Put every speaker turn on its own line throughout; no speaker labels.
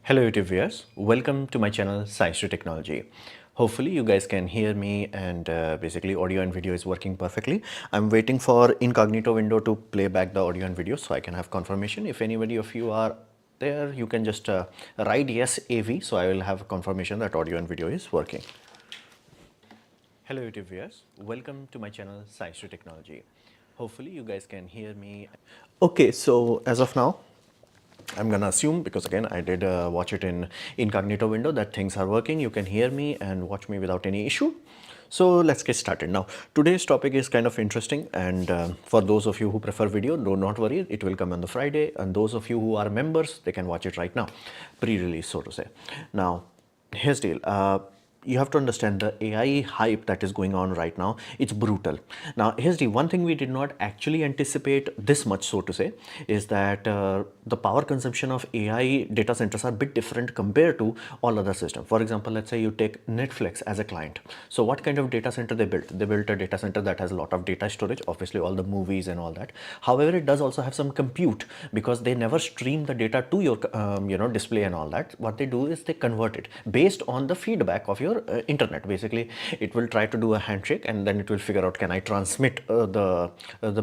Hello YouTube viewers, welcome to my channel Science to Technology. Hopefully you guys can hear me and basically audio and video is working perfectly. I'm waiting for incognito window to play back the audio and video so I can have confirmation. If anybody of you are there, you can just write yes AV, so I will have confirmation that audio and video is working. Hello YouTube viewers, welcome to my channel Science to Technology. Hopefully you guys can hear me. Okay, so as of now, I'm gonna assume, because again I did watch it in incognito window, that things are working. You can hear me and watch me without any issue. So let's get started. Now today's topic is kind of interesting, and for those of you who prefer video, do not worry, it will come on the Friday, and those of you who are members, they can watch it right now, pre-release so to say. Now here's the deal. You have to understand the AI hype that is going on right now. It's brutal. Now, here's the one thing we did not actually anticipate this much, so to say, is that the power consumption of AI data centers are a bit different compared to all other systems. For example, let's say you take Netflix as a client. So what kind of data center they built? They built a data center that has a lot of data storage, obviously all the movies and all that. However, it does also have some compute, because they never stream the data to your display and all that. What they do is they convert it based on the feedback of your internet. Basically it will try to do a handshake and then it will figure out, can I transmit the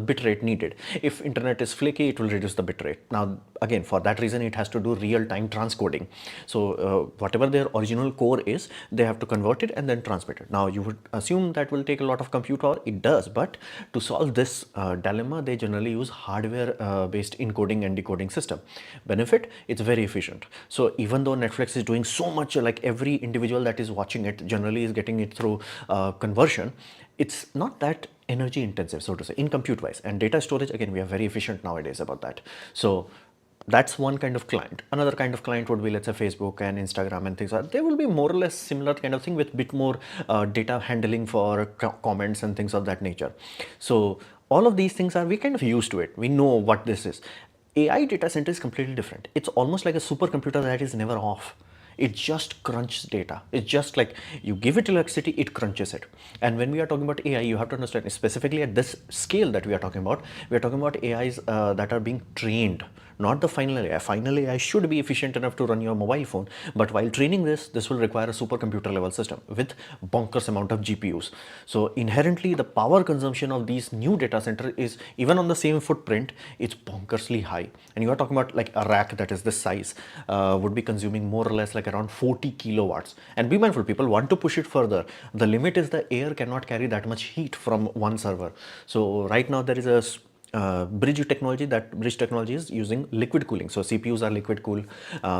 bit rate needed. If internet is flaky, it will reduce the bit rate. Now again, for that reason it has to do real-time transcoding. So whatever their original core is, they have to convert it and then transmit it. Now you would assume that will take a lot of compute power. It does, but to solve this dilemma, they generally use hardware based encoding and decoding system. Benefit, it's very efficient. So even though Netflix is doing so much, like every individual that is watching it generally is getting it through conversion, it's not that energy intensive, so to say, in compute wise. And data storage, again, we are very efficient nowadays about that. So that's one kind of client. Another kind of client would be, let's say, Facebook and Instagram and things like that. They will be more or less similar kind of thing with bit more data handling for comments and things of that nature. So all of these things are, we kind of used to it. We know what this is. AI data center is completely different. It's almost like a supercomputer that is never off. It just crunches data. It's just like you give it electricity, it crunches it. And when we are talking about AI, you have to understand, specifically at this scale that we are talking about AIs that are being trained, not the final AI. Final AI should be efficient enough to run your mobile phone, but while training this will require a supercomputer level system with bonkers amount of GPUs. So inherently, the power consumption of these new data center is, even on the same footprint, it's bonkersly high. And you are talking about like a rack that is this size would be consuming more or less like around 40 kilowatts. And be mindful, people want to push it further. The limit is the air cannot carry that much heat from one server. So right now there is a bridge technology is using liquid cooling. So CPUs are liquid cooled,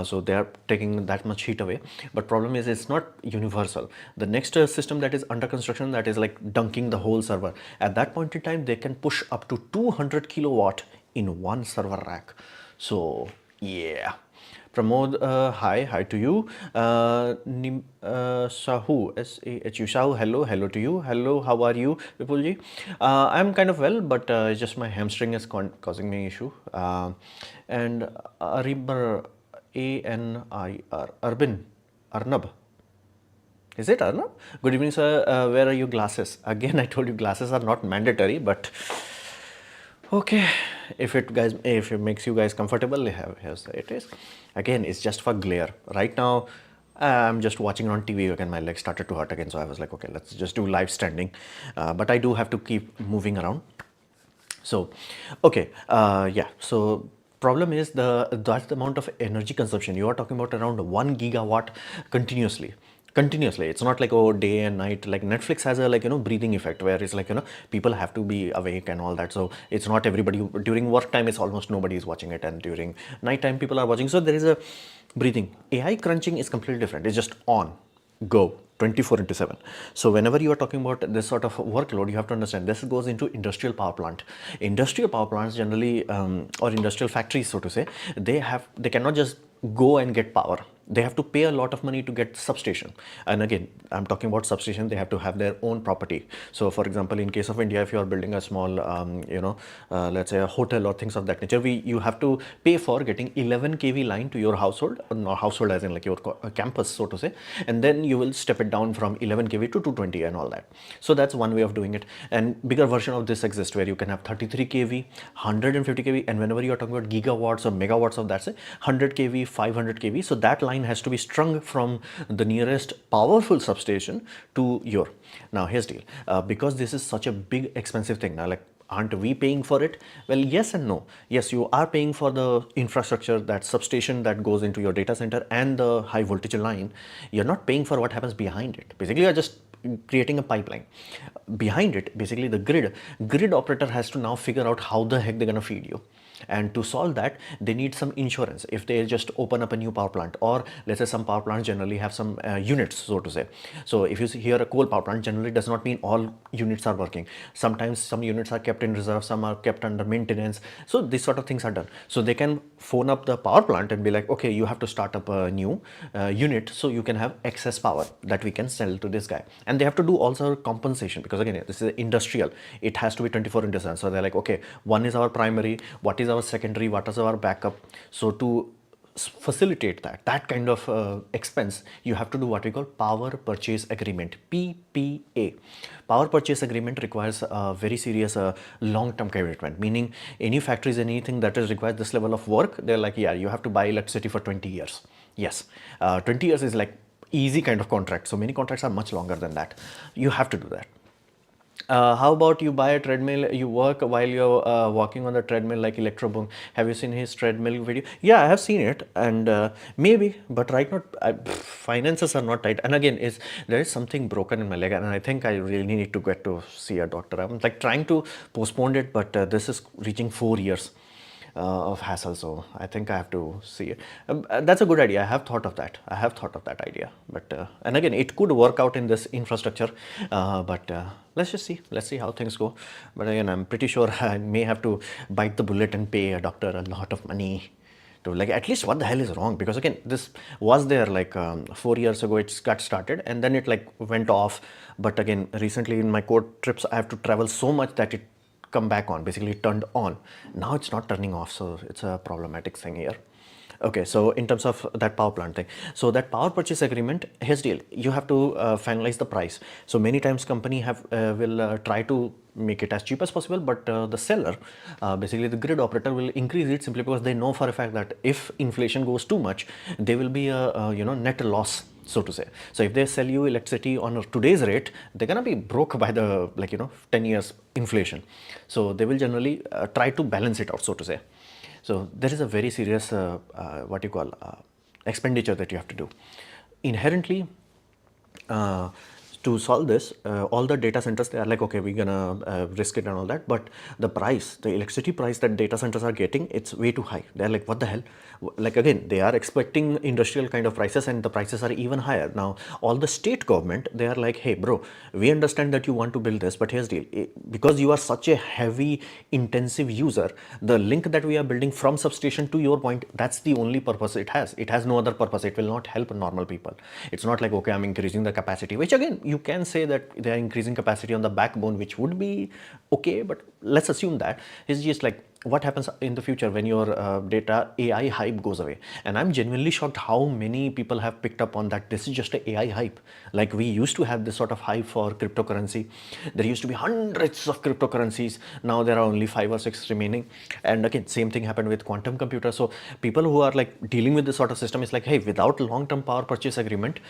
so they are taking that much heat away. But problem is, it's not universal. The next system that is under construction, that is like dunking the whole server. At that point in time, they can push up to 200 kilowatt in one server rack. So yeah. Pramod, hi to you. Sahu, S-A-H-U, Sahu, hello to you. Hello, how are you, Vipulji? I'm kind of well, but it's just my hamstring is causing me issue. And Aribar, A-N-I-R, Arnab. Is it Arnab? Good evening, sir. Where are your glasses? Again, I told you glasses are not mandatory, but okay, if it makes you guys comfortable, here's it is. Again, it's just for glare. Right now, I'm just watching on TV again. My legs started to hurt again, so I was like, okay, let's just do live standing. But I do have to keep moving around. So, okay, yeah. So problem is that's the amount of energy consumption. You are talking about around 1 gigawatt continuously. It's not like, oh, day and night. Like Netflix has a, like, breathing effect, where it's like, people have to be awake and all that. So it's not everybody. During work time, it's almost nobody is watching it, and during night time people are watching. So there is a breathing. AI crunching is completely different. It's just on, go, 24/7. So whenever you are talking about this sort of workload, you have to understand this goes into industrial power plant. Industrial power plants generally, or industrial factories, so to say, they cannot just go and get power. They have to pay a lot of money to get substation. And again, I'm talking about substation, they have to have their own property. So for example, in case of India, if you are building a small, let's say a hotel or things of that nature, you have to pay for getting 11 kV line to your household, not household as in like your campus, so to say, and then you will step it down from 11 kV to 220 and all that. So that's one way of doing it. And bigger version of this exists, where you can have 33 kV, 150 kV, and whenever you are talking about gigawatts or megawatts of that, say 100 kV, 500 kV, so that line line has to be strung from the nearest powerful substation to your. Now here's the deal, because this is such a big expensive thing now, like aren't we paying for it? Well, yes and no. Yes, you are paying for the infrastructure, that substation that goes into your data center and the high voltage line. You're not paying for what happens behind it. Basically, you're just creating a pipeline. Behind it, basically the grid operator has to now figure out how the heck they're going to feed you. And to solve that, they need some insurance. If they just open up a new power plant, or let's say some power plants generally have some units, so to say. So if you hear a coal power plant, generally does not mean all units are working. Sometimes some units are kept in reserve, some are kept under maintenance. So these sort of things are done. So they can phone up the power plant and be like, okay, you have to start up a new unit so you can have excess power that we can sell to this guy. And they have to do also compensation, because again, this is industrial. It has to be 24 into 7. So they're like, okay, one is our primary, what is our secondary, what is our backup. So to facilitate that kind of expense, you have to do what we call power purchase agreement, PPA. Power purchase agreement requires a very serious long-term commitment, meaning any factories, anything that is requires this level of work, they're like, yeah, you have to buy electricity for 20 years. Yes, 20 years is like easy kind of contract. So many contracts are much longer than that. You have to do that. How about you buy a treadmill, you work while you're walking on the treadmill like Electro Boom. Have you seen his treadmill video? Yeah, I have seen it, and maybe, but right now, finances are not tight. And again, there is something broken in my leg, and I think I really need to get to see a doctor. I'm like trying to postpone it, but this is reaching 4 years. Of hassle, so I think I have to see it. That's a good idea. I have thought of that. I have thought of that idea, but and again, it could work out in this infrastructure, but let's just see. Let's see how things go. But again, I'm pretty sure I may have to bite the bullet and pay a doctor a lot of money to, like, at least what the hell is wrong, because again, this was there like 4 years ago. It got started and then it like went off. But again, recently in my court trips, I have to travel so much that it come back on, basically turned on. Now it's not turning off, so it's a problematic thing here. Okay, so in terms of that power plant thing, so that power purchase agreement, here's the deal, you have to finalize the price. So many times company will try to make it as cheap as possible, but the seller, basically the grid operator, will increase it simply because they know for a fact that if inflation goes too much, there will be a net loss, so to say. So if they sell you electricity on today's rate, they're gonna be broke by the 10 years inflation. So they will generally try to balance it out, so to say. So there is a very serious expenditure that you have to do. Inherently, to solve this, all the data centers, they are like, okay, we're gonna risk it and all that, but the electricity price that data centers are getting, it's way too high. They're like, what the hell? Like, again, they are expecting industrial kind of prices, and the prices are even higher. Now, all the state government, they are like, hey bro, we understand that you want to build this, but here's the deal. Because you are such a heavy intensive user, the link that we are building from substation to your point, that's the only purpose it has. It has no other purpose. It will not help normal people. It's not like, okay, I'm increasing the capacity, which again, you can say that they are increasing capacity on the backbone, which would be okay, but let's assume that it's just like, what happens in the future when your data AI hype goes away? And I'm genuinely shocked how many people have picked up on that. This is just an AI hype. Like, we used to have this sort of hype for cryptocurrency. There used to be hundreds of cryptocurrencies. Now there are only 5 or 6 remaining. And again, same thing happened with quantum computers. So people who are like dealing with this sort of system is like, hey, without long-term power purchase agreement,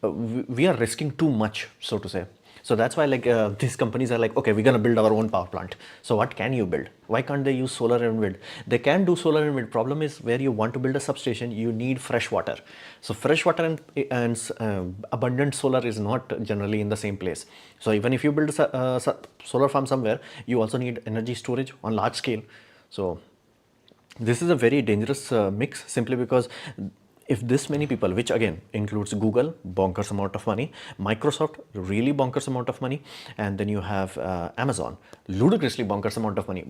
we are risking too much, so to say. So that's why these companies are like, okay, we're going to build our own power plant. So what can you build? Why can't they use solar and wind? They can do solar and wind. Problem is, where you want to build a substation, you need fresh water. So fresh water and abundant solar is not generally in the same place. So even if you build a solar farm somewhere, you also need energy storage on large scale. So this is a very dangerous mix, simply because if this many people, which again includes Google, bonkers amount of money, Microsoft, really bonkers amount of money, and then you have Amazon, ludicrously bonkers amount of money.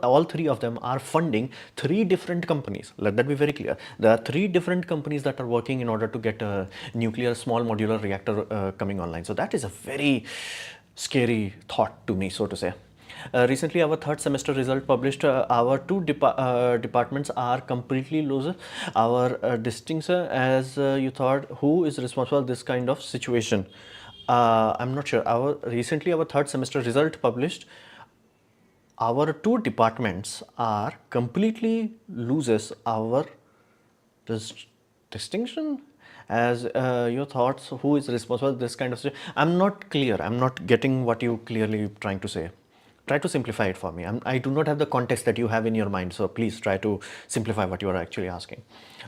All three of them are funding 3 different companies. Let that be very clear. There are 3 different companies that are working in order to get a nuclear small modular reactor coming online. So that is a very scary thought to me, so to say. Recently, our 3rd semester result published. Our 2 departments are completely losers. Our distinction, as you thought, who is responsible for this kind of situation? I'm not sure. Recently, our 3rd semester result published. Our 2 departments are completely losers. distinction as your thoughts, who is responsible, this kind of stuff. I'm not clear. I'm not getting what you clearly trying to say. Try to simplify it for me. I do not have the context that you have in your mind, so please try to simplify what you are actually asking.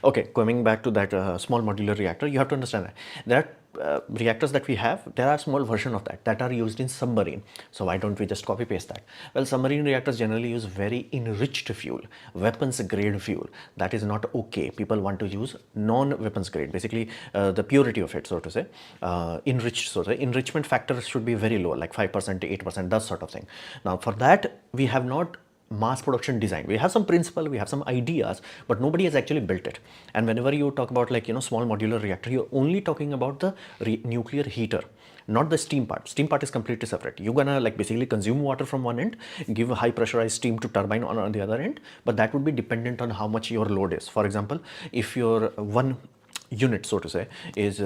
Okay, coming back to that small modular reactor, you have to understand that there are reactors that we have, there are small version of that are used in submarine. So why don't we just copy paste that? Well, submarine reactors generally use very enriched fuel, weapons grade fuel. That is not okay. People want to use non-weapons grade, basically the purity of it, so to say, enriched. So the enrichment factor should be very low, like 5% to 8%, that sort of thing. Now for that, we have not mass production design. We have some principle, we have some ideas, but nobody has actually built it. And whenever you talk about, like, small modular reactor, you're only talking about the nuclear heater, not the steam part. Steam part is completely separate. You're gonna, like, basically consume water from one end, give a high pressurized steam to turbine on the other end, but that would be dependent on how much your load is. For example, if your one unit, so to say, is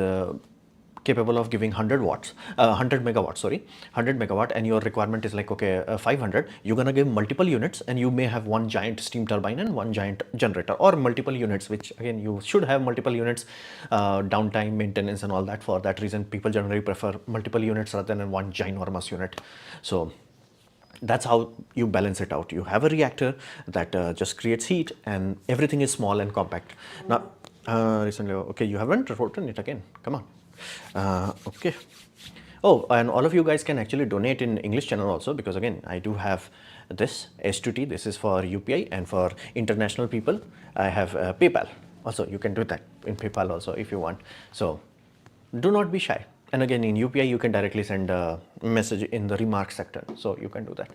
capable of giving 100 watts, 100 megawatts, sorry, 100 megawatt, and your requirement is like, okay, 500, you're gonna give multiple units, and you may have one giant steam turbine and one giant generator, or multiple units, which again, you should have multiple units, downtime, maintenance and all that. For that reason, people generally prefer multiple units rather than one ginormous unit. So that's how you balance it out. You have a reactor that just creates heat, and everything is small and compact. Now, recently, okay, you haven't written it again, come on. Okay. Oh, and all of you guys can actually donate in English channel also, because again, I do have this S2T. This is for UPI, and for international people, I have PayPal. Also, you can do that in PayPal also if you want. So do not be shy. And again, in UPI, you can directly send a message in the remarks section. So you can do that.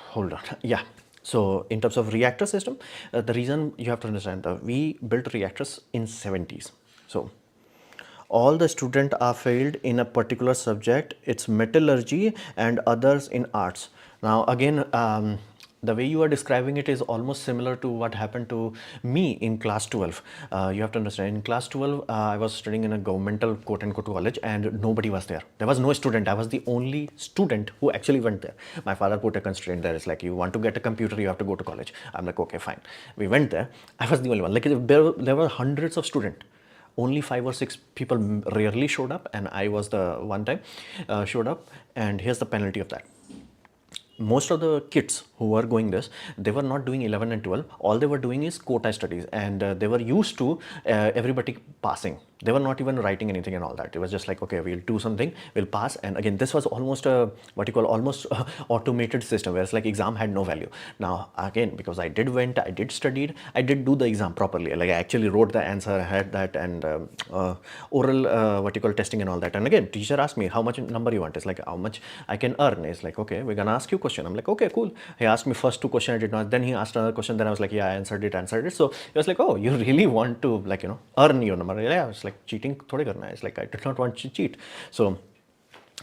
Hold on. Yeah. So in terms of reactor system, the reason you have to understand that we built reactors in 70s. So all the students are failed in a particular subject. It's metallurgy and others in arts. Now again, the way you are describing it is almost similar to what happened to me in class 12. You have to understand, in class 12, I was studying in a governmental quote-unquote college, and nobody was there. There was no student. I was the only student who actually went there. My father put a constraint there. It's like, you want to get a computer, you have to go to college. I'm like, okay, fine. We went there. I was the only one. Like, there were hundreds of students. Only 5 or 6 people rarely showed up, and I was the one time showed up. And here's the penalty of that. Most of the kids who were going this, they were not doing 11 and 12. All they were doing is quota studies, and they were used to everybody passing. They were not even writing anything and all that. It was just like, okay, we'll do something, we'll pass. And again, this was almost a, what you call, almost automated system, whereas like exam had no value. Now again, because I did studied, I did do the exam properly. Like I actually wrote the answer, I had that, and oral, what you call, testing and all that. And again, teacher asked me, how much number you want? It's like, how much I can earn. It's like, okay, we're gonna ask you question. I'm like, okay, cool. He asked me first 2 questions, I did not. Then he asked another question. Then I was like, yeah, I answered it. So he was like, oh, you really want to, like, earn your number? Yeah, I was like, cheating thodi karna hai. It's like, I did not want to cheat. So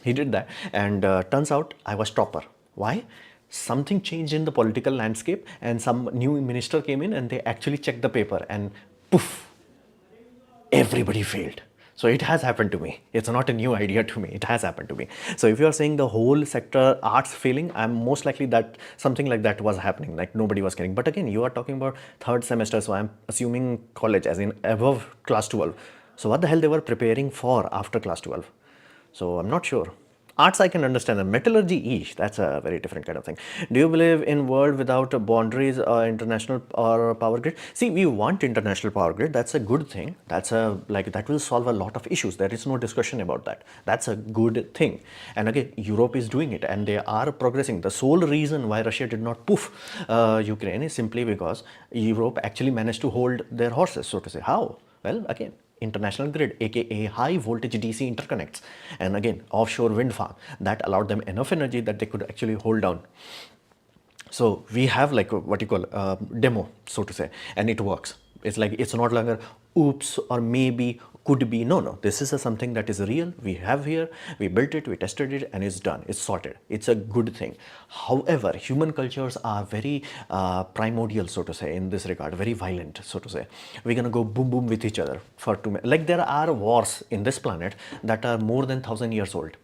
he did that, and turns out I was topper. Why? Something changed in the political landscape, and some new minister came in, and they actually checked the paper, and poof, everybody failed. So it has happened to me. It's not a new idea to me. It has happened to me. So if you are saying the whole sector arts failing, I'm most likely that something like that was happening, like nobody was caring. But again, you are talking about 3rd semester, so I'm assuming college, as in above class 12. So what the hell they were preparing for after class 12? So I'm not sure. Arts I can understand, and metallurgy, that's a very different kind of thing. Do you believe in world without boundaries or international or power grid? See, we want international power grid. That's a good thing. That's that will solve a lot of issues. There is no discussion about that. That's a good thing. And again, Europe is doing it, and they are progressing. The sole reason why Russia did not poof Ukraine is simply because Europe actually managed to hold their horses, so to say. How? Well, again, international grid, aka high voltage DC interconnects, and again, offshore wind farm that allowed them enough energy that they could actually hold down. So we have like what you call a demo, so to say, and it works. It's like, it's not longer oops or maybe, could be. No, this is something that is real. We have here, we built it, we tested it, and it's done, it's sorted. It's a good thing. However, human cultures are very primordial, so to say, in this regard, very violent, so to say. We're gonna go boom boom with each other for like there are wars in this planet that are more than 1,000 years old.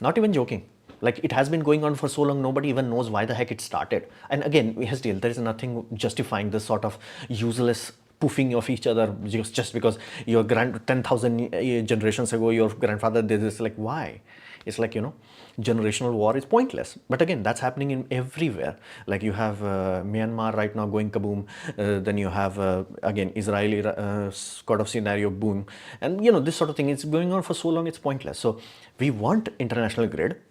Not even joking. Like, it has been going on for so long, nobody even knows why the heck it started. And again, still, there is nothing justifying this sort of useless poofing of each other just because your 10,000 generations ago your grandfather did this. Like, why? It's like, generational war is pointless. But again, that's happening in everywhere. Like you have Myanmar right now going kaboom. Then you have again Israeli sort of scenario boom, and this sort of thing. It's going on for so long. It's pointless. So we want international grid.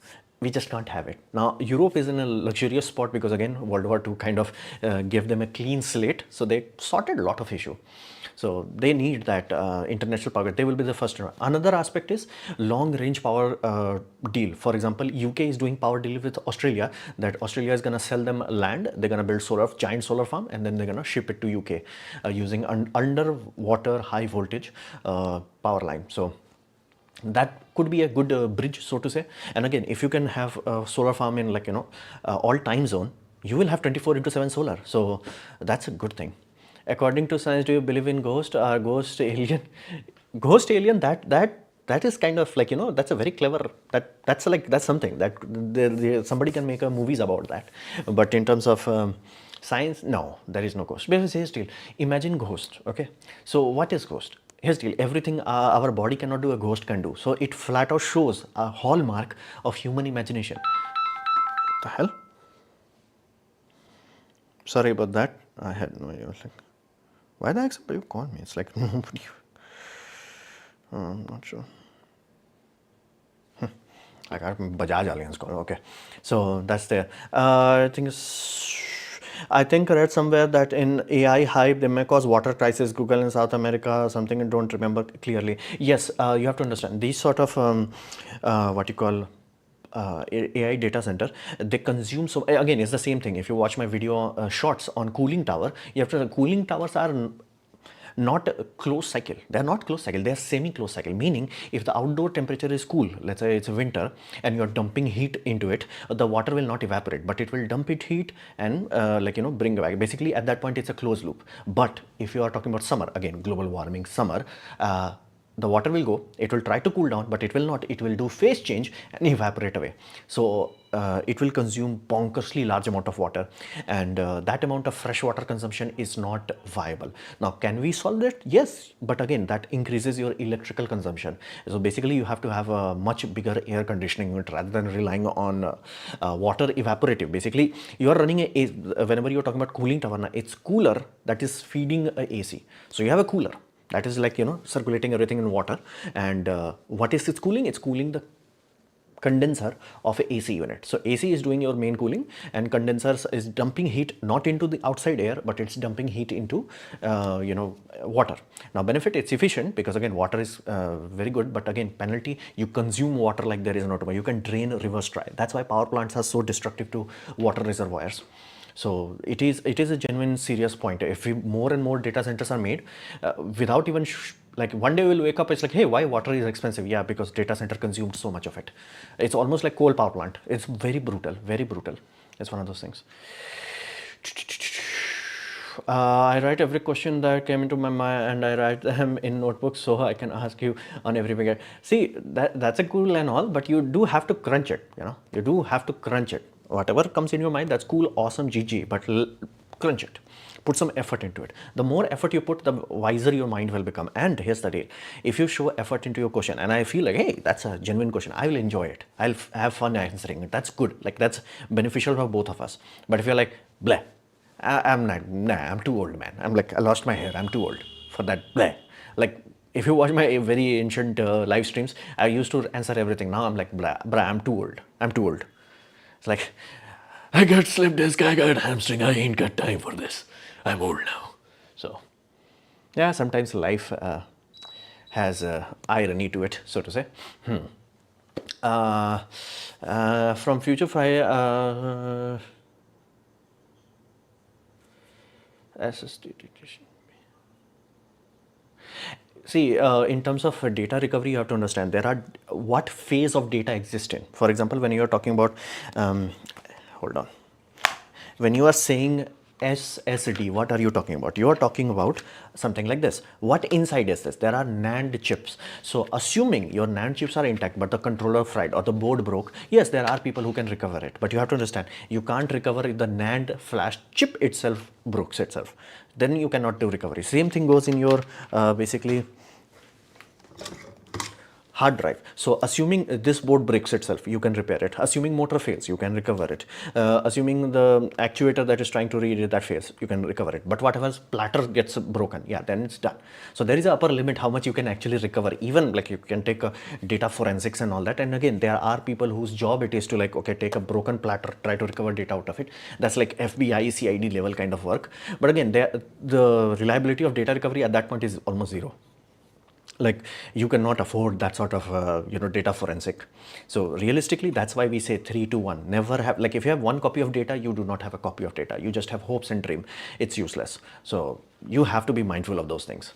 We just can't have it. Now, Europe is in a luxurious spot because again, World War II kind of gave them a clean slate. So they sorted a lot of issue. So they need that international power. They will be the first. Another aspect is long range power deal. For example, UK is doing power deal with Australia, that Australia is going to sell them land. They're going to build giant solar farm, and then they're going to ship it to UK using underwater high voltage power line. So that could be a good bridge, so to say. And again, if you can have a solar farm in all time zone, you will have 24/7 solar. So that's a good thing. According to science, do you believe in ghost or ghost alien? Ghost alien, that is kind of like, that's a very clever, that's something that somebody can make movies about that. But in terms of science, no, there is no ghost. Because here's the deal. Imagine ghost, okay? So what is ghost? Here's the deal. Everything our body cannot do, a ghost can do. So it flat out shows a hallmark of human imagination. The hell? Sorry about that. I had no idea. I was like, why the heck somebody call me? It's like nobody. I'm not sure. I got Bajaj Alliance call. Okay, so that's there. I think I read somewhere that in AI hype, they may cause water crisis, Google in South America, something I don't remember clearly. Yes, you have to understand, these sort of, what you call, AI data center, they consume, so again, it's the same thing. If you watch my video shorts on cooling tower, you have to, cooling towers are not closed cycle. They are not closed cycle. They are semi-closed cycle. Meaning, if the outdoor temperature is cool, let's say it's winter, and you're dumping heat into it, the water will not evaporate, but it will dump it heat and bring it back. Basically, at that point, it's a closed loop. But if you are talking about summer, again, global warming, summer. The water will go, it will try to cool down, but it will not, it will do phase change and evaporate away. So it will consume bonkersly large amount of water, and that amount of fresh water consumption is not viable. Now, can we solve that? Yes, but again, that increases your electrical consumption. So basically, you have to have a much bigger air conditioning unit rather than relying on water evaporative. Basically, you are running whenever you're talking about cooling tower, it's cooler that is feeding a AC. So you have a cooler that is like, circulating everything in water. And what is its cooling? It's cooling the condenser of a AC unit. So AC is doing your main cooling, and condensers is dumping heat not into the outside air, but it's dumping heat into, water. Now benefit, it's efficient because again, water is very good, but again, penalty, you consume water like there is no tomorrow. You can drain, reverse dry. That's why power plants are so destructive to water reservoirs. So it is a genuine serious point. If more and more data centers are made without even like one day we'll wake up, it's like, hey, why water is expensive? Yeah, because data center consumed so much of it. It's almost like coal power plant. It's very brutal, very brutal. It's one of those things. I write every question that came into my mind, and I write them in notebooks so I can ask you on every figure. See, that's a cool and all, but you do have to crunch it. You do have to crunch it. Whatever comes in your mind, that's cool, awesome, GG, but crunch it. Put some effort into it. The more effort you put, the wiser your mind will become. And here's the deal. If you show effort into your question, and I feel like, hey, that's a genuine question, I will enjoy it. I'll have fun answering it. That's good. Like, that's beneficial for both of us. But if you're like, bleh, I'm not, nah, I'm too old, man. I'm like, I lost my hair. I'm too old for that, bleh. Like, if you watch my very ancient live streams, I used to answer everything. Now I'm like, blah, I'm too old. I'm too old. It's like, I got slip disc, I got hamstring, I ain't got time for this. I'm old now. So, yeah, sometimes life has irony to it, so to say. From Future Fire, SSD. See, in terms of data recovery, you have to understand there are what phase of data exists in. For example, when you are talking about, hold on, when you are saying SSD, what are you talking about? You are talking about something like this. What inside is this? There are NAND chips. So assuming your NAND chips are intact, but the controller fried or the board broke, yes, there are people who can recover it. But you have to understand, you can't recover if the NAND flash chip itself breaks itself. Then you cannot do recovery. Same thing goes in your basically hard drive. So assuming this board breaks itself, you can repair it. Assuming motor fails, you can recover it. Assuming the actuator that is trying to read it that fails, you can recover it. But whatever platter gets broken, yeah, then it's done. So there is an upper limit how much you can actually recover. Even like you can take data forensics and all that. And again, there are people whose job it is to like, okay, take a broken platter, try to recover data out of it. That's like FBI, CID level kind of work. But again, the reliability of data recovery at that point is almost zero. Like you cannot afford that sort of data forensic. So realistically, that's why we say 3 to 1. Never have, like if you have one copy of data, you do not have a copy of data. You just have hopes and dream. It's useless. So you have to be mindful of those things.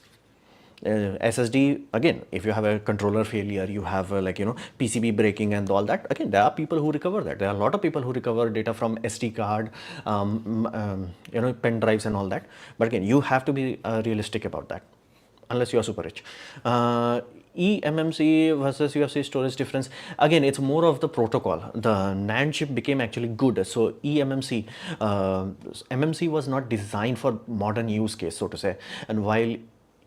SSD, again, if you have a controller failure, you have PCB breaking and all that, again, there are people who recover that. There are a lot of people who recover data from SD card, pen drives and all that. But again, you have to be realistic about that, unless you are super rich. eMMC versus UFC storage difference, again, it's more of the protocol. The NAND chip became actually good. So eMMC, MMC was not designed for modern use case, so to say. And while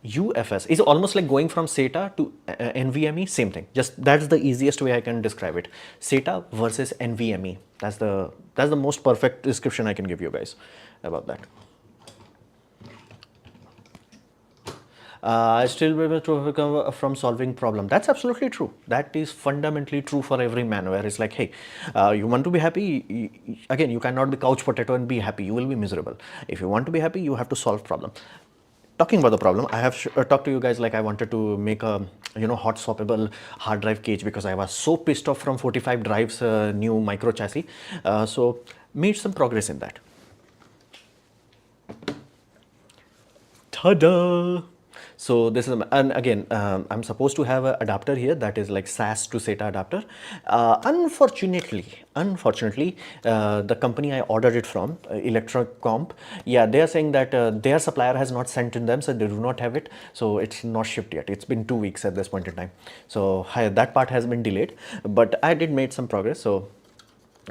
UFS is almost like going from SATA to NVMe, same thing. Just that's the easiest way I can describe it. SATA versus NVMe. That's the most perfect description I can give you guys about that. I still be able to overcome from solving problem. That's absolutely true. That is fundamentally true for every man, where it's like, hey, you want to be happy, again, you cannot be couch potato and be happy. You will be miserable. If you want to be happy, you have to solve problem. Talking about the problem, I have talked to you guys like I wanted to make a hot swappable hard drive cage because I was so pissed off from 45 drives new micro chassis. So made some progress in that. Ta-da! So this is, and again, I'm supposed to have an adapter here that is like SAS to SATA adapter. Unfortunately, the company I ordered it from, Electrocomp, yeah, they are saying that their supplier has not sent in them, so they do not have it. So it's not shipped yet. It's been 2 weeks at this point in time. So that part has been delayed, but I did make some progress. So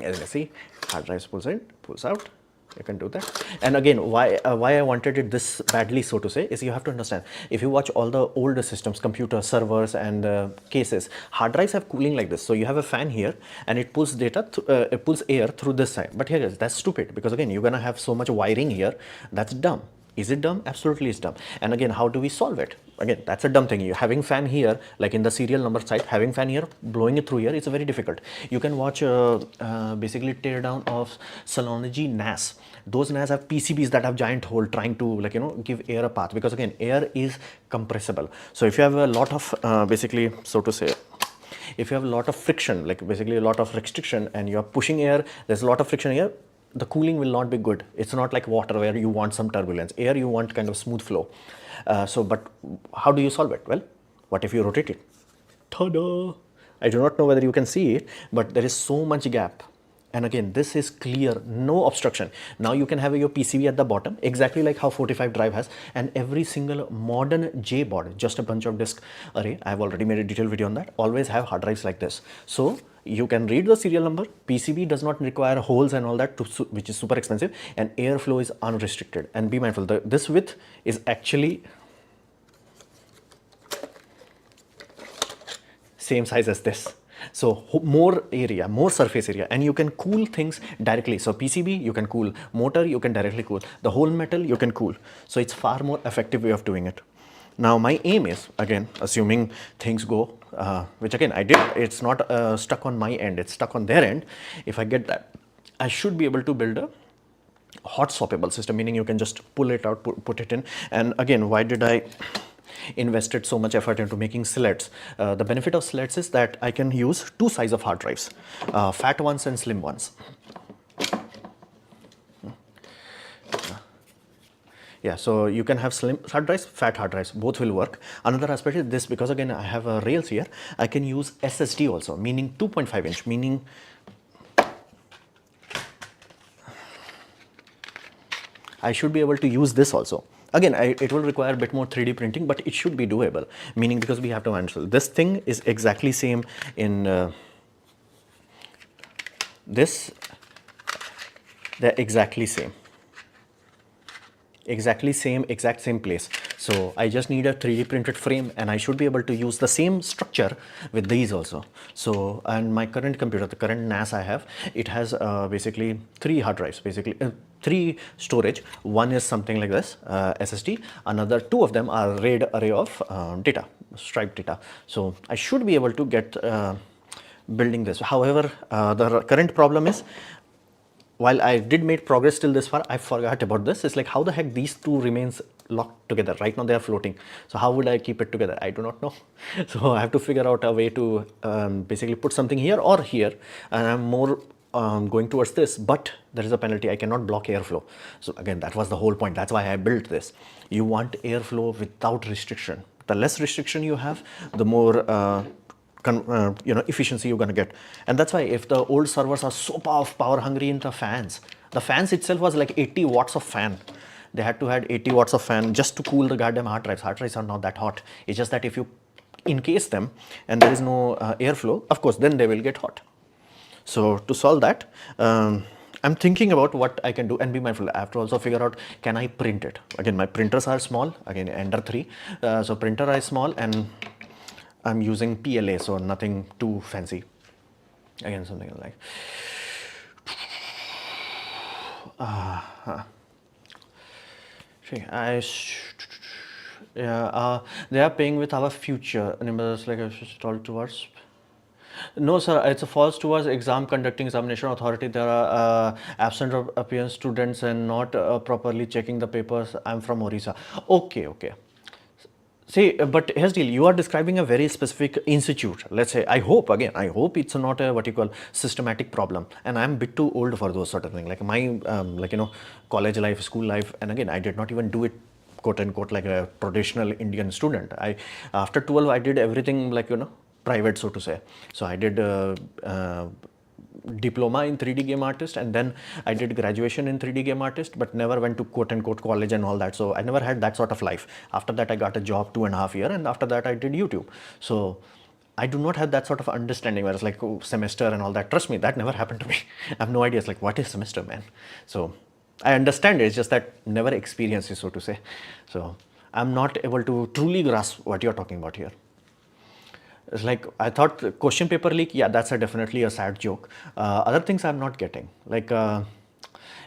as you see, hard drive pulls in, pulls out. You can do that. And again, why I wanted it this badly, so to say, is you have to understand, if you watch all the older systems, computer servers and cases, hard drives have cooling like this. So you have a fan here and it pulls data, it pulls air through this side. But here, that's stupid, because again, you're gonna have so much wiring here. That's dumb. Is it dumb? Absolutely it's dumb. And again, how do we solve it? Again, that's a dumb thing. You having fan here, like in the serial number side, having fan here, blowing it through here, it's very difficult. You can watch basically tear down of Synology NAS. Those NAS have PCBs that have giant hole trying to give air a path, because again, air is compressible. So if you have a lot of basically, so to say, if you have a lot of friction, like basically a lot of restriction, and you're pushing air, there's a lot of friction here, the cooling will not be good. It's not like water where you want some turbulence. Air, you want kind of smooth flow. But how do you solve it? Well, what if you rotate it? Ta-da! I do not know whether you can see it, but there is so much gap. And again, this is clear, no obstruction. Now you can have your PCB at the bottom, exactly like how 45 drive has, and every single modern J board, just a bunch of disk array. I have already made a detailed video on that. Always have hard drives like this. So you can read the serial number. PCB does not require holes and all that, which is super expensive, and airflow is unrestricted. And be mindful, this width is actually same size as this. So more area, more surface area, and you can cool things directly. So PCB, you can cool. Motor, you can directly cool. The whole metal, you can cool. So it's far more effective way of doing it. Now my aim is, again, assuming things go, which again I did, it's not stuck on my end, it's stuck on their end. If I get that, I should be able to build a hot swappable system, meaning you can just pull it out, put it in. And again, why did I invested so much effort into making sleds? The benefit of sleds is that I can use two sizes of hard drives, fat ones and slim ones. Yeah, so you can have slim hard drives, fat hard drives, both will work. Another aspect is this, because again I have rails here, I can use SSD also, meaning 2.5 inch, meaning I should be able to use this also. Again, it will require a bit more 3D printing, but it should be doable. Meaning, because we have to answer this thing is exactly same in this, they're exactly same. Exact same place. So I just need a 3D printed frame, and I should be able to use the same structure with these also. So, and my current computer, the current NAS I have, it has basically 3 hard drives, basically 3 storage. One is something like this, SSD. Another 2 of them are RAID array of data, striped data. So I should be able to get building this. However, the current problem is, while I did make progress till this far, I forgot about this. It's like, how the heck these two remains locked together? Right now they are floating. So how would I keep it together? I do not know. So I have to figure out a way to basically put something here or here. And I'm more going towards this, but there is a penalty. I cannot block airflow. So again, that was the whole point. That's why I built this. You want airflow without restriction. The less restriction you have, the more efficiency you're going to get. And that's why if the old servers are so power hungry in the fans itself was like 80 watts of fan. They had to have 80 watts of fan just to cool the goddamn hard drives. Hard drives are not that hot. It's just that if you encase them and there is no airflow, of course, then they will get hot. So to solve that, I'm thinking about what I can do, and be mindful. I have to also figure out, can I print it? Again, my printers are small, again, Ender 3. So printer is small, and I'm using PLA, so nothing too fancy. Again, something like they are paying with our future. Numbers like towards. No, sir, it's a false towards exam conducting examination authority. There are absent of appearance students and not properly checking the papers. I'm from Orissa. Okay. See, but here's the deal. You are describing a very specific institute. Let's say, I hope it's not a what you call systematic problem. And I'm a bit too old for those sort of things. Like my, college life, school life. And again, I did not even do it, quote unquote, like a traditional Indian student. After 12, I did everything like, private, so to say. So I did diploma in 3D game artist, and then I did graduation in 3D game artist, but never went to quote unquote college and all that. So I never had that sort of life. After that, I got a job 2.5 years, and after that I did YouTube. So I do not have that sort of understanding where it's like, oh, semester and all that. Trust me, that never happened to me. I have no idea. It's like, what is semester, man? So I understand it. It's just that never experienced it, so to say. So I'm not able to truly grasp what you're talking about here. It's like, I thought question paper leak, yeah, that's definitely a sad joke. Other things I'm not getting. Like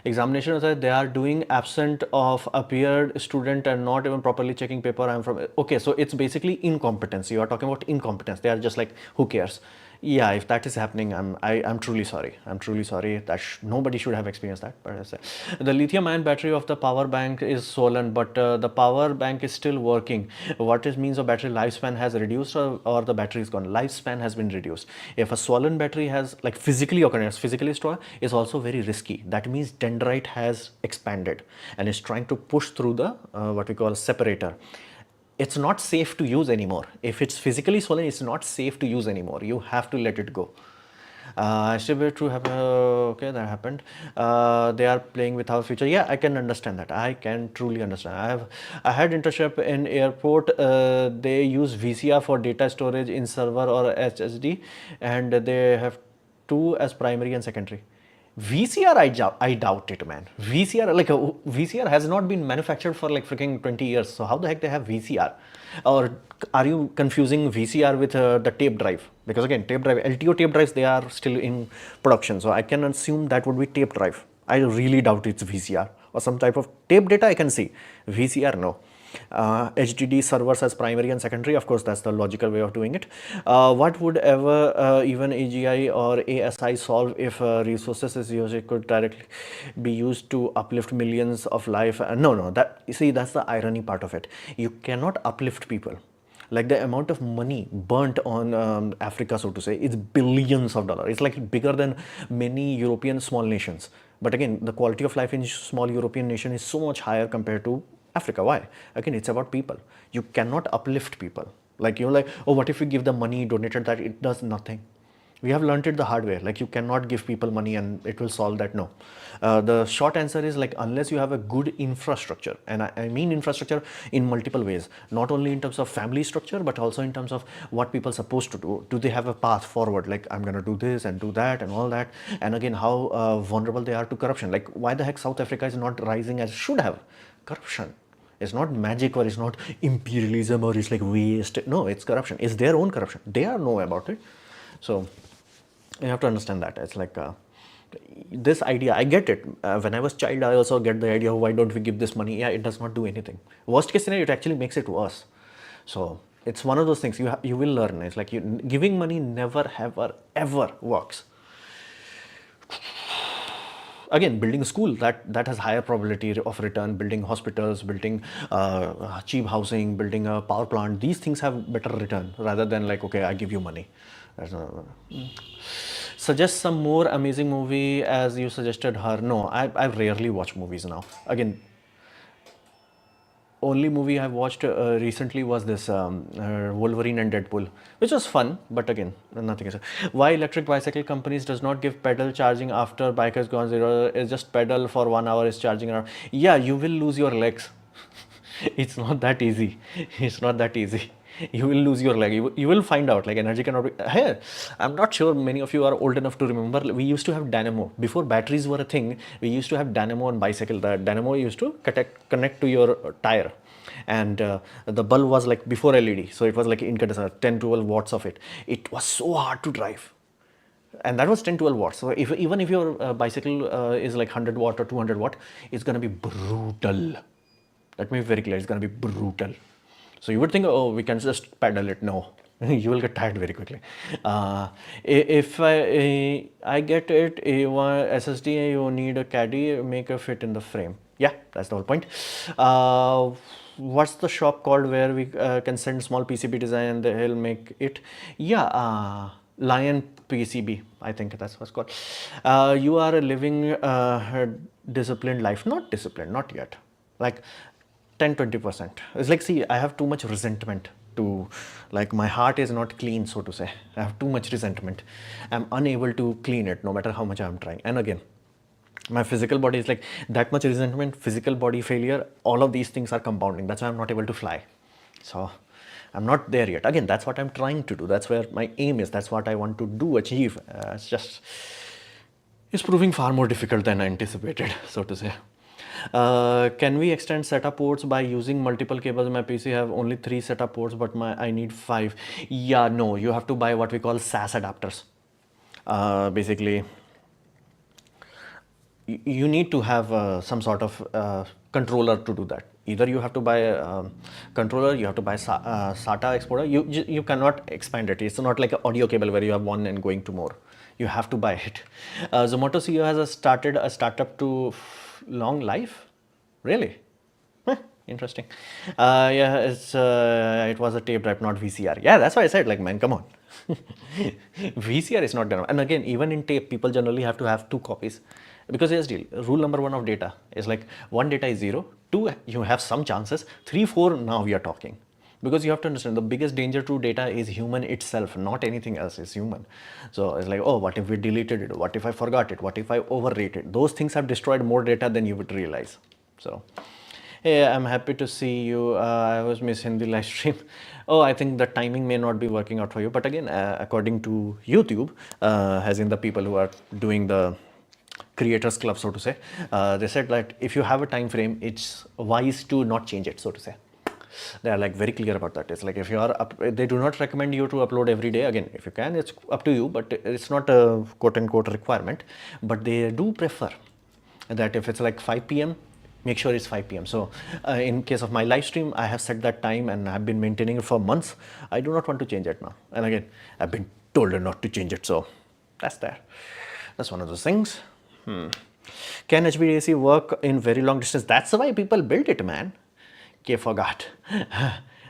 examination, they are doing absent of appeared student and not even properly checking paper. I'm from, okay, so it's basically incompetence. You are talking about incompetence. They are just like, who cares? Yeah, if that is happening, I'm truly sorry. I'm truly sorry. That nobody should have experienced that. But the lithium-ion battery of the power bank is swollen, but the power bank is still working. What it means, the battery lifespan has reduced, or the battery is gone. Lifespan has been reduced. If a swollen battery has like physically occurred, physically stored, is also very risky. That means dendrite has expanded and is trying to push through the what we call separator. It's not safe to use anymore. If it's physically swollen, it's not safe to use anymore. You have to let it go. Still be true. Okay, that happened. They are playing with our future. Yeah, I can understand that. I can truly understand. I had internship in airport. They use VCR for data storage in server or HSD, and they have 2 as primary and secondary. VCR, I doubt it, man. VCR has not been manufactured for like freaking 20 years. So how the heck they have VCR? Or are you confusing VCR with the tape drive? Because again, tape drive, LTO tape drives, they are still in production. So I can assume that would be tape drive. I really doubt it's VCR or some type of tape data I can see. VCR, no. HDD servers as primary and secondary, of course, that's the logical way of doing it. What would ever even AGI or ASI solve if resources is used? It could directly be used to uplift millions of life. No, that, you see, that's the irony part of it. You cannot uplift people. Like the amount of money burnt on Africa, so to say, it's billions of dollars. It's like bigger than many European small nations. But again, the quality of life in small European nation is so much higher compared to Africa. Why? Again, it's about people. You cannot uplift people. Like, you're like, oh, what if we give them money, donated that? It does nothing. We have learned it the hard way. Like, you cannot give people money and it will solve that. No. The short answer is, like, unless you have a good infrastructure, and I mean infrastructure in multiple ways, not only in terms of family structure, but also in terms of what people are supposed to do. Do they have a path forward? Like, I'm going to do this and do that and all that. And again, how vulnerable they are to corruption. Like, why the heck South Africa is not rising as it should have? Corruption. It's not magic, or it's not imperialism, or it's like waste. No, it's corruption. It's their own corruption. They are know about it. So you have to understand that. It's like this idea, I get it. When I was child, I also get the idea, why don't we give this money? Yeah, it does not do anything. Worst case scenario, it actually makes it worse. So it's one of those things you will learn. It's like giving money never, ever works. Again, building a school, that has higher probability of return. Building hospitals, building cheap housing, building a power plant, these things have better return rather than like, okay, I give you money. Suggest some more amazing movie as you suggested her. No, I rarely watch movies now. Again, only movie I've watched recently was this Wolverine and Deadpool, which was fun, but again, nothing else. Why electric bicycle companies does not give pedal charging after bike has gone zero? Is just pedal for 1 hour is charging around. Yeah, you will lose your legs. It's not that easy. It's not that easy. You will lose your leg. You will find out, like, energy cannot be. Hey, I'm not sure many of you are old enough to remember. We used to have dynamo. Before batteries were a thing, we used to have dynamo on bicycle. The dynamo used to connect to your tire. And the bulb was like before LED. So it was like incandescent, 10, 12 watts of it. It was so hard to drive. And that was 10, 12 watts. So even if your bicycle is like 100 watt or 200 watt, it's going to be brutal. Let me be very clear, it's going to be brutal. So you would think, oh, we can just pedal it. No, you will get tired very quickly. If I get it, SSD, you need a caddy, make a fit in the frame. Yeah, that's the whole point. What's the shop called where we can send small PCB design and they'll make it? Yeah, Lion PCB, I think that's what's called. You are living a disciplined life. Not disciplined, not yet. Like 10-20%. It's like, see, I have too much resentment to, like, my heart is not clean, so to say. I have too much resentment. I'm unable to clean it no matter how much I'm trying. And again, my physical body is like that much resentment, physical body failure, all of these things are compounding. That's why I'm not able to fly. So I'm not there yet. Again, that's what I'm trying to do. That's where my aim is. That's what I want to do, achieve. It's proving far more difficult than I anticipated, so to say. Can we extend SATA ports by using multiple cables? My PC have only 3 SATA ports, but I need 5. Yeah, no, you have to buy what we call SAS adapters. Basically, you need to have some sort of controller to do that. Either you have to buy a controller, you have to buy SATA exporter. You cannot expand it. It's not like an audio cable where you have one and going to more. You have to buy it. Zomato CEO has started a startup to long life. Really? Interesting. Yeah, it was a tape drive, not VCR. Yeah, that's why I said, like, man, come on. VCR is not done. And again, even in tape, people generally have to have 2 copies. Because here's the deal. Rule number 1 of data is like 1 data is 0, 2 you have some chances, 3, 4 now we are talking. Because you have to understand, the biggest danger to data is human itself, not anything else, is human. So it's like, oh, what if we deleted it? What if I forgot it? What if I overrated? Those things have destroyed more data than you would realize. So, hey, I'm happy to see you. I was missing the live stream. Oh, I think the timing may not be working out for you. But again, according to YouTube, as in the people who are doing the creators club, so to say, they said that if you have a time frame, it's wise to not change it, so to say. They are like very clear about that. It's like, if you are they do not recommend you to upload every day. Again, if you can, it's up to you, but it's not a quote unquote requirement. But they do prefer that if it's like 5 p.m, make sure it's 5 p.m. So in case of my live stream, I have set that time and I've been maintaining it for months. I do not want to change it now. And again, I've been told not to change it. So that's there. That's one of those things. Can HVAC work in very long distance? That's why people built it, man. Okay, forgot.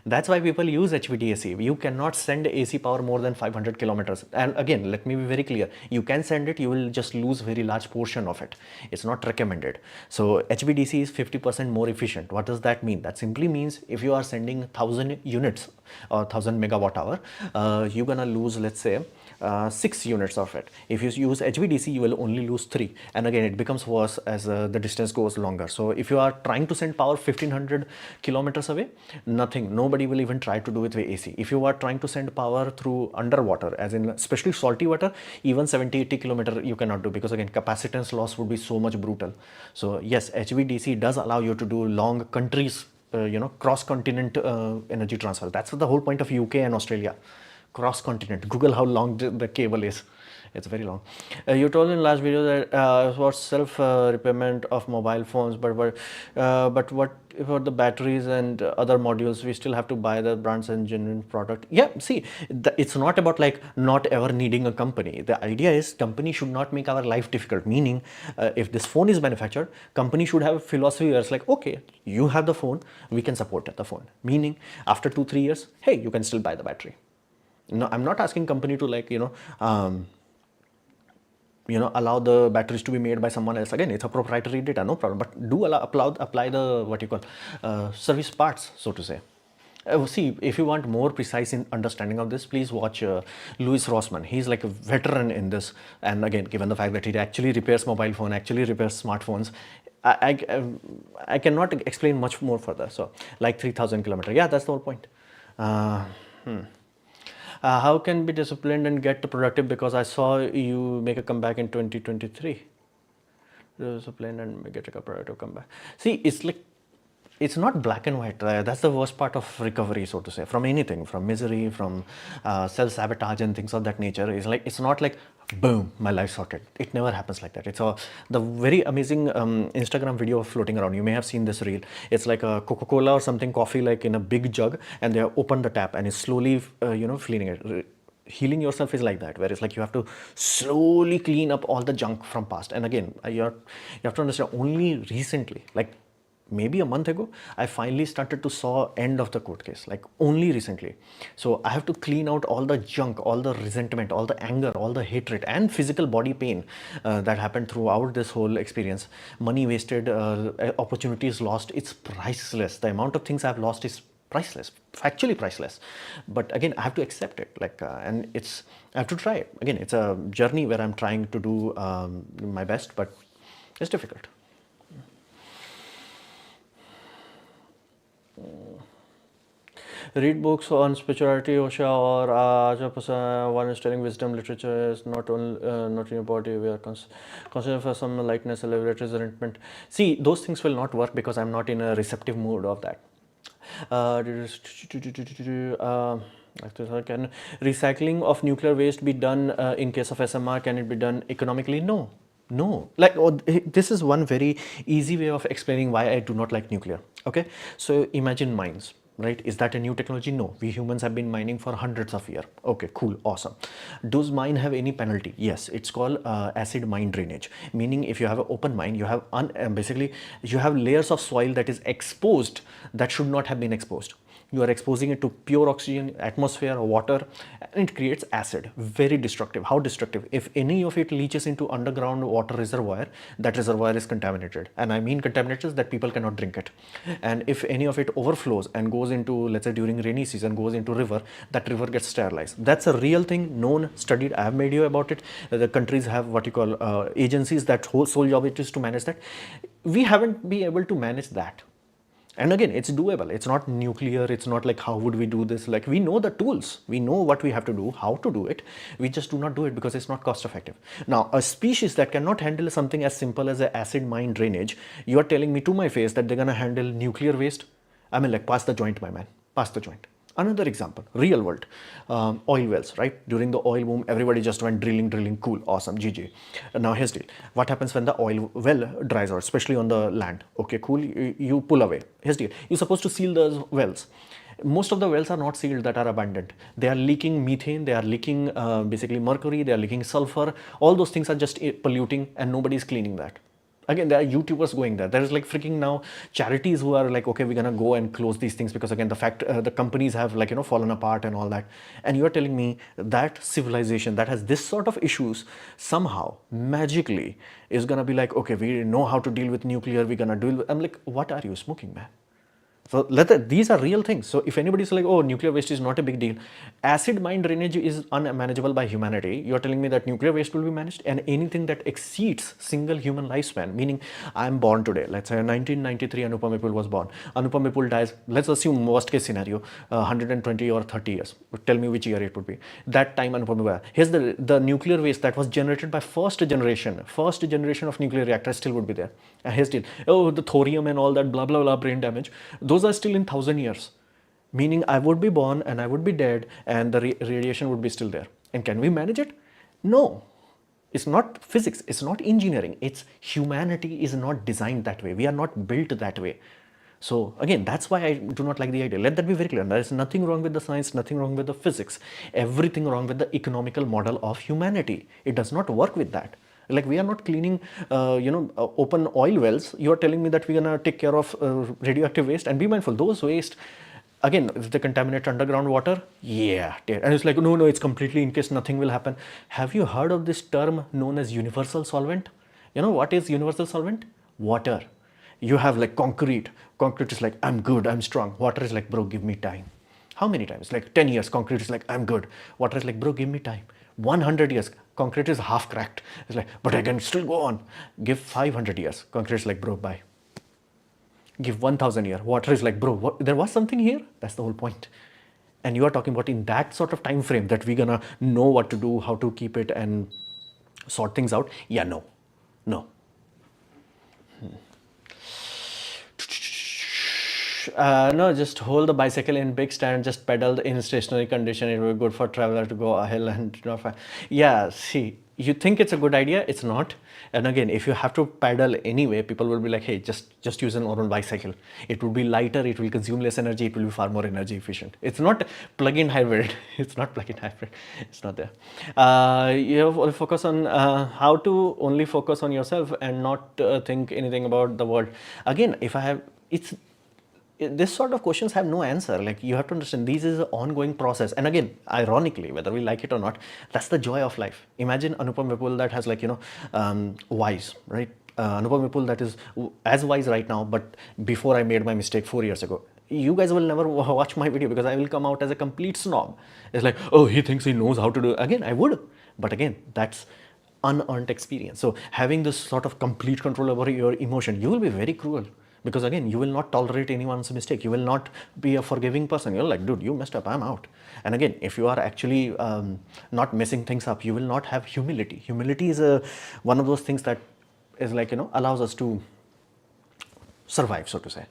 That's why people use HVDC. You cannot send AC power more than 500 kilometers. And again, let me be very clear. You can send it, you will just lose very large portion of it. It's not recommended. So HVDC is 50% more efficient. What does that mean? That simply means if you are sending 1000 units or 1000 megawatt hour, you're gonna lose, let's say, 6 units of it. If you use HVDC, you will only lose 3. And again, it becomes worse as the distance goes longer. So if you are trying to send power 1500 kilometers away, nothing, nobody will even try to do it with AC. If you are trying to send power through underwater, as in especially salty water, even 70-80 kilometer you cannot do, because again, capacitance loss would be so much brutal. So yes, HVDC does allow you to do long countries, cross-continent energy transfer. That's the whole point of UK and Australia. Cross-continent. Google how long the cable is. It's very long. You told in last video that for self-repairment of mobile phones, but what for the batteries and other modules? We still have to buy the brands and genuine product. Yeah, see, it's not about like not ever needing a company. The idea is company should not make our life difficult. Meaning, if this phone is manufactured, company should have a philosophy where it's like, okay, you have the phone, we can support the phone. Meaning, after 2-3 years, hey, you can still buy the battery. No, I'm not asking company to like, allow the batteries to be made by someone else. Again, it's a proprietary data, no problem. But do apply the what you call service parts, so to say. See, if you want more precise in understanding of this, please watch Louis Rossmann. He's like a veteran in this. And again, given the fact that he actually repairs mobile phone, actually repairs smartphones, I cannot explain much more further. So like 3000 kilometers. Yeah, that's the whole point. How can be disciplined and get productive? Because I saw you make a comeback in 2023. Disciplined and get a productive comeback. See, it's like, it's not black and white. That's the worst part of recovery, so to say, from anything, from misery, from self-sabotage and things of that nature. It's not like, boom, my life sorted. It never happens like that. It's the very amazing Instagram video floating around. You may have seen this reel. It's like a Coca-Cola or something, coffee like in a big jug, and they open the tap and it's slowly, cleaning it. Healing yourself is like that, where it's like you have to slowly clean up all the junk from past. And again, you have to understand, only recently, like maybe a month ago, I finally started to saw end of the court case, like only recently. So I have to clean out all the junk, all the resentment, all the anger, all the hatred and physical body pain that happened throughout this whole experience. Money wasted, opportunities lost. It's priceless. The amount of things I've lost is priceless, factually priceless. But again, I have to accept it, and I have to try it. Again, it's a journey where I'm trying to do my best, but it's difficult. Read books on spirituality, Osha or Ajapasa. One is telling wisdom literature is not only not in your body. We are consider for some lightness, elevated resentment. See, those things will not work because I'm not in a receptive mood of that. Can recycling of nuclear waste be done in case of SMR? Can it be done economically? No. No, this is one very easy way of explaining why I do not like nuclear. Okay, so imagine mines, right? Is that a new technology? No, we humans have been mining for hundreds of years. Okay, cool, awesome. Does mine have any penalty? Yes, it's called acid mine drainage. Meaning, if you have an open mine, you have basically you have layers of soil that is exposed that should not have been exposed. You are exposing it to pure oxygen, atmosphere, water, and it creates acid. Very destructive. How destructive? If any of it leaches into underground water reservoir, that reservoir is contaminated. And I mean contaminated that people cannot drink it. And if any of it overflows and goes into, let's say during rainy season, goes into river, that river gets sterilized. That's a real thing, known, studied. I have made you about it. The countries have what you call agencies that whole sole job it is to manage that. We haven't been able to manage that. And again, it's doable. It's not nuclear. It's not like, how would we do this? Like, we know the tools. We know what we have to do, how to do it. We just do not do it because it's not cost effective. Now, a species that cannot handle something as simple as an acid mine drainage, you are telling me to my face that they're going to handle nuclear waste? I mean, like, pass the joint, my man. Pass the joint. Another example, real world, oil wells, right? During the oil boom, everybody just went drilling, cool, awesome, GG. Now here's the deal. What happens when the oil well dries out, especially on the land? Okay, cool, you pull away. Here's the deal. You're supposed to seal those wells. Most of the wells are not sealed that are abandoned. They are leaking methane, they are leaking basically mercury, they are leaking sulfur. All those things are just polluting and nobody is cleaning that. Again, there are YouTubers going there. There is like freaking now charities who are like, okay, we're gonna go and close these things because again, the companies have like, you know, fallen apart and all that. And you're telling me that civilization that has this sort of issues somehow magically is gonna be like, okay, we know how to deal with nuclear. We're gonna deal with, I'm like, what are you smoking, man? So these are real things. So if anybody's like, oh, nuclear waste is not a big deal, acid mine drainage is unmanageable by humanity. You're telling me that nuclear waste will be managed, and anything that exceeds single human lifespan, meaning I'm born today, let's say 1993 Anupam Vipul was born. Anupam Vipul dies, let's assume worst case scenario, 120 or 30 years. Tell me which year it would be. That time Anupam Vipul, here's the nuclear waste that was generated by first generation of nuclear reactors still would be there. And here's still, oh, the thorium and all that blah blah blah brain damage. Those are still in 1,000 years, meaning I would be born and I would be dead and the radiation would be still there. And can we manage it? No. It's not physics, it's not engineering, it's humanity is not designed that way. We are not built that way. So again, that's why I do not like the idea. Let that be very clear. There is nothing wrong with the science, nothing wrong with the physics, everything wrong with the economical model of humanity. It does not work with that. Like we are not cleaning, open oil wells. You are telling me that we're gonna take care of radioactive waste, and be mindful, those waste, again, if they contaminate underground water, yeah, and it's like, no, it's completely in case nothing will happen. Have you heard of this term known as universal solvent? You know what is universal solvent? Water. You have like concrete. Concrete is like, I'm good, I'm strong. Water is like, bro, give me time. How many times? Like 10 years, concrete is like, I'm good. Water is like, bro, give me time. 100 years, concrete is half cracked. It's like, but I can still go on. Give 500 years, concrete is like, bro, bye. Give 1,000 years, water is like, bro, what? There was something here? That's the whole point. And you are talking about in that sort of time frame that we're gonna know what to do, how to keep it and sort things out. Yeah, no. No, just hold the bicycle in big stand, just pedal in stationary condition. It will be good for traveler to go a hill and yeah, see, you think it's a good idea, it's not. And again, if you have to pedal anyway, people will be like, hey, just use an own bicycle. It will be lighter, it will consume less energy, it will be far more energy efficient. It's not plug-in hybrid. It's not plug-in hybrid. It's not there. You have to focus on how to only focus on yourself and not think anything about the world. Again, if I have, this sort of questions have no answer. Like you have to understand, this is an ongoing process. And again, ironically, whether we like it or not, that's the joy of life. Imagine Anupam Vipul that has like, wise, right? Anupam Vipul that is as wise right now, but before I made my mistake 4 years ago. You guys will never watch my video because I will come out as a complete snob. It's like, oh, he thinks he knows how to do it. Again, I would. But again, that's unearned experience. So having this sort of complete control over your emotion, you will be very cruel. Because again, you will not tolerate anyone's mistake. You will not be a forgiving person. You're like, dude, you messed up, I'm out. And again, if you are actually not messing things up, you will not have humility. Humility is one of those things that is like, allows us to survive, so to say.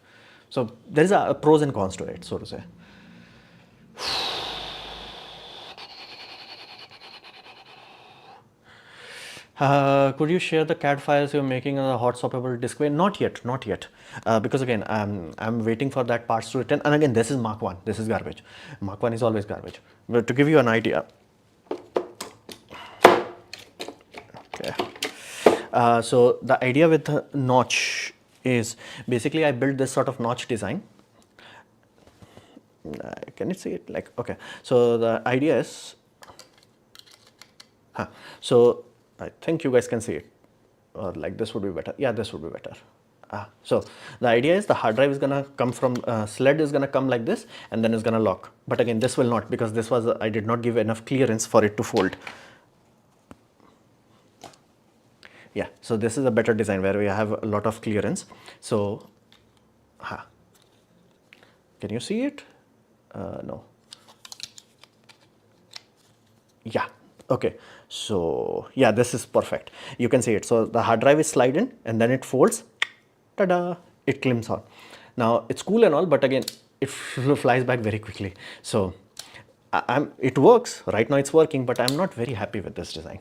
So there is a pros and cons to it, so to say. Could you share the CAD files you're making on a hot swappable disk way? Not yet. Because again, I'm waiting for that parts to return. And again, this is Mark 1. This is garbage. Mark 1 is always garbage. But to give you an idea. Okay. So the idea with the notch is basically I built this sort of notch design. Can you see it? Like, okay. So the idea is, so I think you guys can see it, or like this would be better. Yeah, this would be better. So the idea is the hard drive is gonna come from, sled is gonna come like this and then it's gonna lock. But again, this will not, because this was, I did not give enough clearance for it to fold. Yeah, so this is a better design where we have a lot of clearance. So, can you see it? No. Yeah. Okay, so yeah, this is perfect. You can see it. So the hard drive is slide in and then it folds, ta-da, it clamps on. Now it's cool and all, but again, it flies back very quickly. So it works, right now it's working, but I'm not very happy with this design.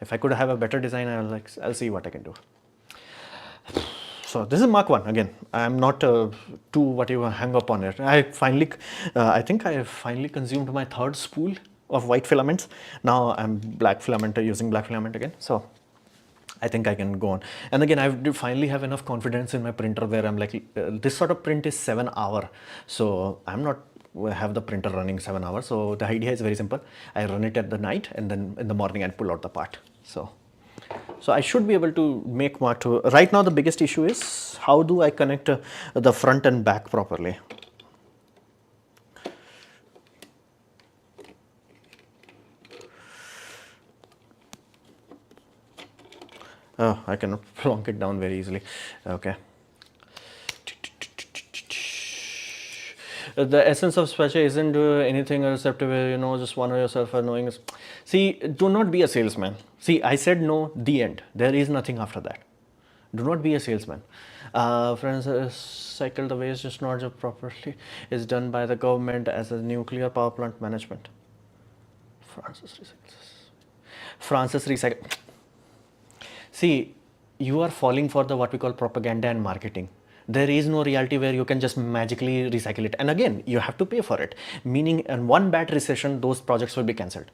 If I could have a better design, I'll see what I can do. So this is Mark 1 again. I'm not too whatever hang up on it. I think I finally consumed my third spool of white filaments. Now I'm using black filament again. So I think I can go on. And again, I finally have enough confidence in my printer where I'm like, this sort of print is 7 hour. So I'm not have the printer running 7 hours. So the idea is very simple. I run it at the night and then in the morning I pull out the part. So I should be able to make Mark II. Right now the biggest issue is how do I connect the front and back properly? Oh, I can plonk it down very easily. Okay. The essence of special isn't anything receptive, just one of yourself or knowing. See, do not be a salesman. See, I said no, the end. There is nothing after that. Do not be a salesman. Friends, cycle the waste is not properly is done by the government as a nuclear power plant management. Francis recycle. See, you are falling for the what we call propaganda and marketing. There is no reality where you can just magically recycle it. And again, you have to pay for it. Meaning, in one bad recession, those projects will be cancelled.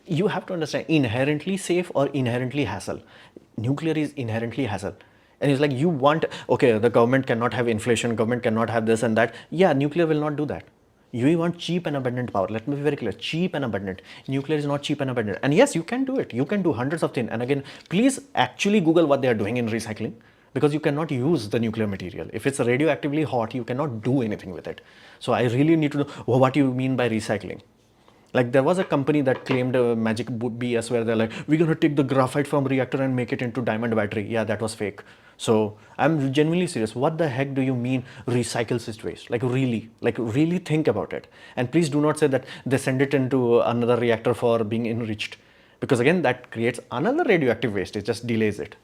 You have to understand, inherently safe or inherently hassle. Nuclear is inherently hassle. And it's like you want, okay, the government cannot have inflation, government cannot have this and that. Yeah, nuclear will not do that. You want cheap and abundant power. Let me be very clear, cheap and abundant. Nuclear is not cheap and abundant. And yes, you can do it. You can do hundreds of things. And again, please actually Google what they are doing in recycling, because you cannot use the nuclear material. If it's radioactively hot, you cannot do anything with it. So I really need to know what you mean by recycling. Like there was a company that claimed magic BS where they're like, we're going to take the graphite from reactor and make it into diamond battery. Yeah, that was fake. So I'm genuinely serious. What the heck do you mean recycle waste? Like really think about it. And please do not say that they send it into another reactor for being enriched, because again, that creates another radioactive waste. It just delays it.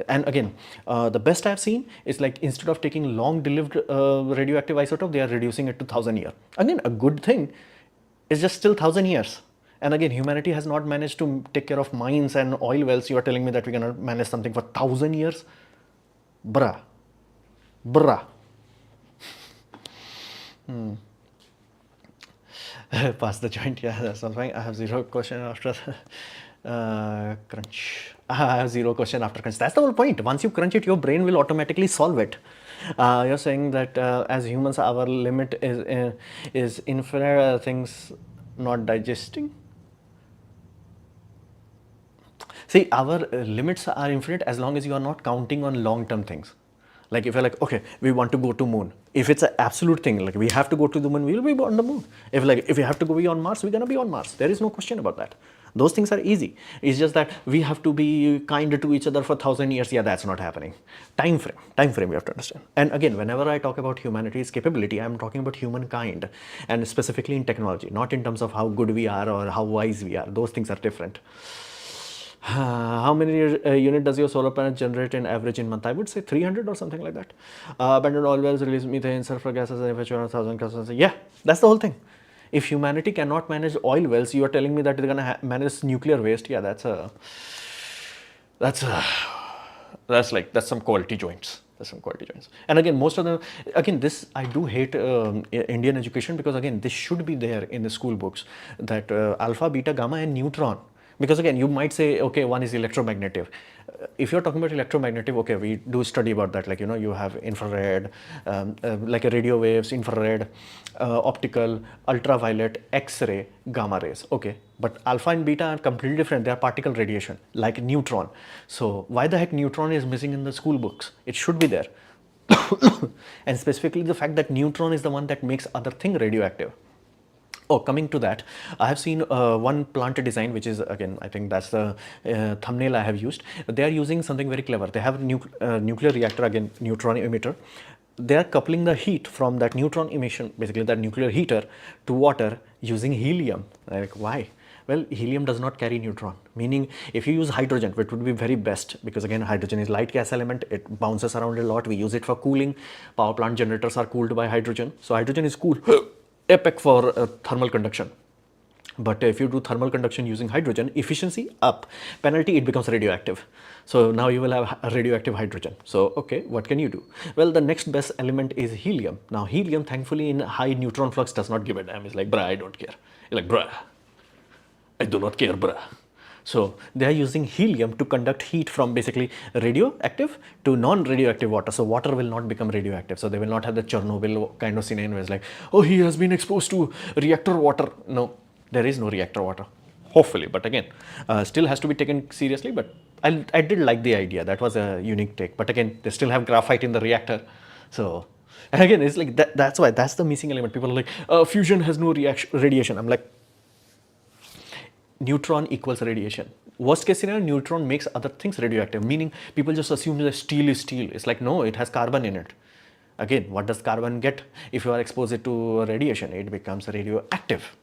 And again, the best I've seen is like instead of taking long-lived radioactive isotope, they are reducing it to 1,000 years. Again, a good thing. It's just still 1,000 years. And again, humanity has not managed to take care of mines and oil wells. You are telling me that we're going to manage something for 1,000 years? Bruh. Pass the joint. Yeah, that's fine. I have zero question after crunch. I have zero question after crunch. That's the whole point. Once you crunch it, your brain will automatically solve it. You're saying that as humans, our limit is infinite things not digesting. See, our limits are infinite as long as you are not counting on long-term things. Like if you're like, okay, we want to go to moon. If it's an absolute thing, like we have to go to the moon, we'll be on the moon. If we have to go be on Mars, we're gonna be on Mars. There is no question about that. Those things are easy. It's just that we have to be kind to each other for 1,000 years. Yeah, that's not happening. Time frame, you have to understand. And again, whenever I talk about humanity's capability, I'm talking about humankind, and specifically in technology, not in terms of how good we are or how wise we are. Those things are different. How many unit does your solar panel generate in average in month? I would say 300 or something like that. Abandoned oil wells release methane, sulfur gases, and if 1,000 gases. Yeah, that's the whole thing. If humanity cannot manage oil wells, you are telling me that they're gonna manage nuclear waste. Yeah, that's some quality joints. That's some quality joints. And again, most of them, again, this, I do hate Indian education, because again, this should be there in the school books, that alpha, beta, gamma and neutron. Because again, you might say, okay, one is electromagnetic. If you're talking about electromagnetic, okay, we do study about that. Like, you have infrared, like a radio waves, infrared, optical, ultraviolet, X-ray, gamma rays. Okay, but alpha and beta are completely different. They are particle radiation, like neutron. So why the heck neutron is missing in the school books? It should be there. And specifically the fact that neutron is the one that makes other thing radioactive. Oh, coming to that, I have seen one plant design, which is, again, I think that's the thumbnail I have used. They are using something very clever. They have a nuclear reactor, again, neutron emitter. They are coupling the heat from that neutron emission, basically that nuclear heater, to water using helium. Like, why? Well, helium does not carry neutron, meaning if you use hydrogen, which would be very best, because again, hydrogen is light gas element, it bounces around a lot, we use it for cooling. Power plant generators are cooled by hydrogen. So hydrogen is cool. Epic for thermal conduction. But if you do thermal conduction using hydrogen, efficiency up, penalty, it becomes radioactive. So now you will have a radioactive hydrogen. So, okay, what can you do? Well, the next best element is helium. Now, helium, thankfully, in high neutron flux does not give a damn. It's like, bruh, I don't care. You're like, bruh, I do not care, bruh. So they are using helium to conduct heat from basically radioactive to non-radioactive water. So water will not become radioactive. So they will not have the Chernobyl kind of scenario where it's like, oh, he has been exposed to reactor water. No, there is no reactor water. Hopefully, but again, still has to be taken seriously. But I did like the idea. That was a unique take. But again, they still have graphite in the reactor. So, and again, it's like that's why that's the missing element. People are like, fusion has no radiation. I'm like, neutron equals radiation. Worst case scenario, neutron makes other things radioactive, meaning people just assume that steel is steel. It's like, no, it has carbon in it. Again, what does carbon get if you are exposed to radiation? It becomes radioactive.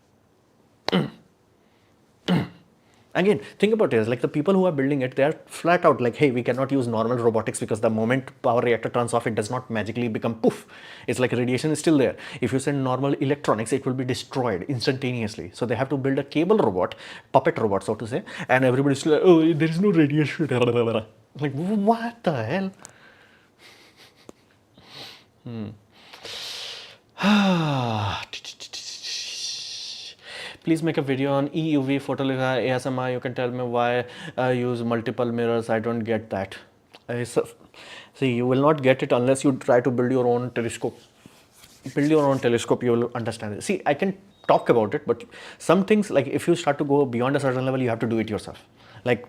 Again, think about it, like the people who are building it, they are flat out like, hey, we cannot use normal robotics because the moment power reactor turns off, it does not magically become poof. It's like radiation is still there. If you send normal electronics, it will be destroyed instantaneously. So they have to build a cable robot, puppet robot, so to say, and everybody's like, oh, there is no radiation. Like, what the hell? Please make a video on EUV photolitho ASMR. You can tell me why I use multiple mirrors. I don't get that. See, you will not get it unless you try to build your own telescope. Build your own telescope, you will understand it. See, I can talk about it, but some things, like if you start to go beyond a certain level, you have to do it yourself. Like,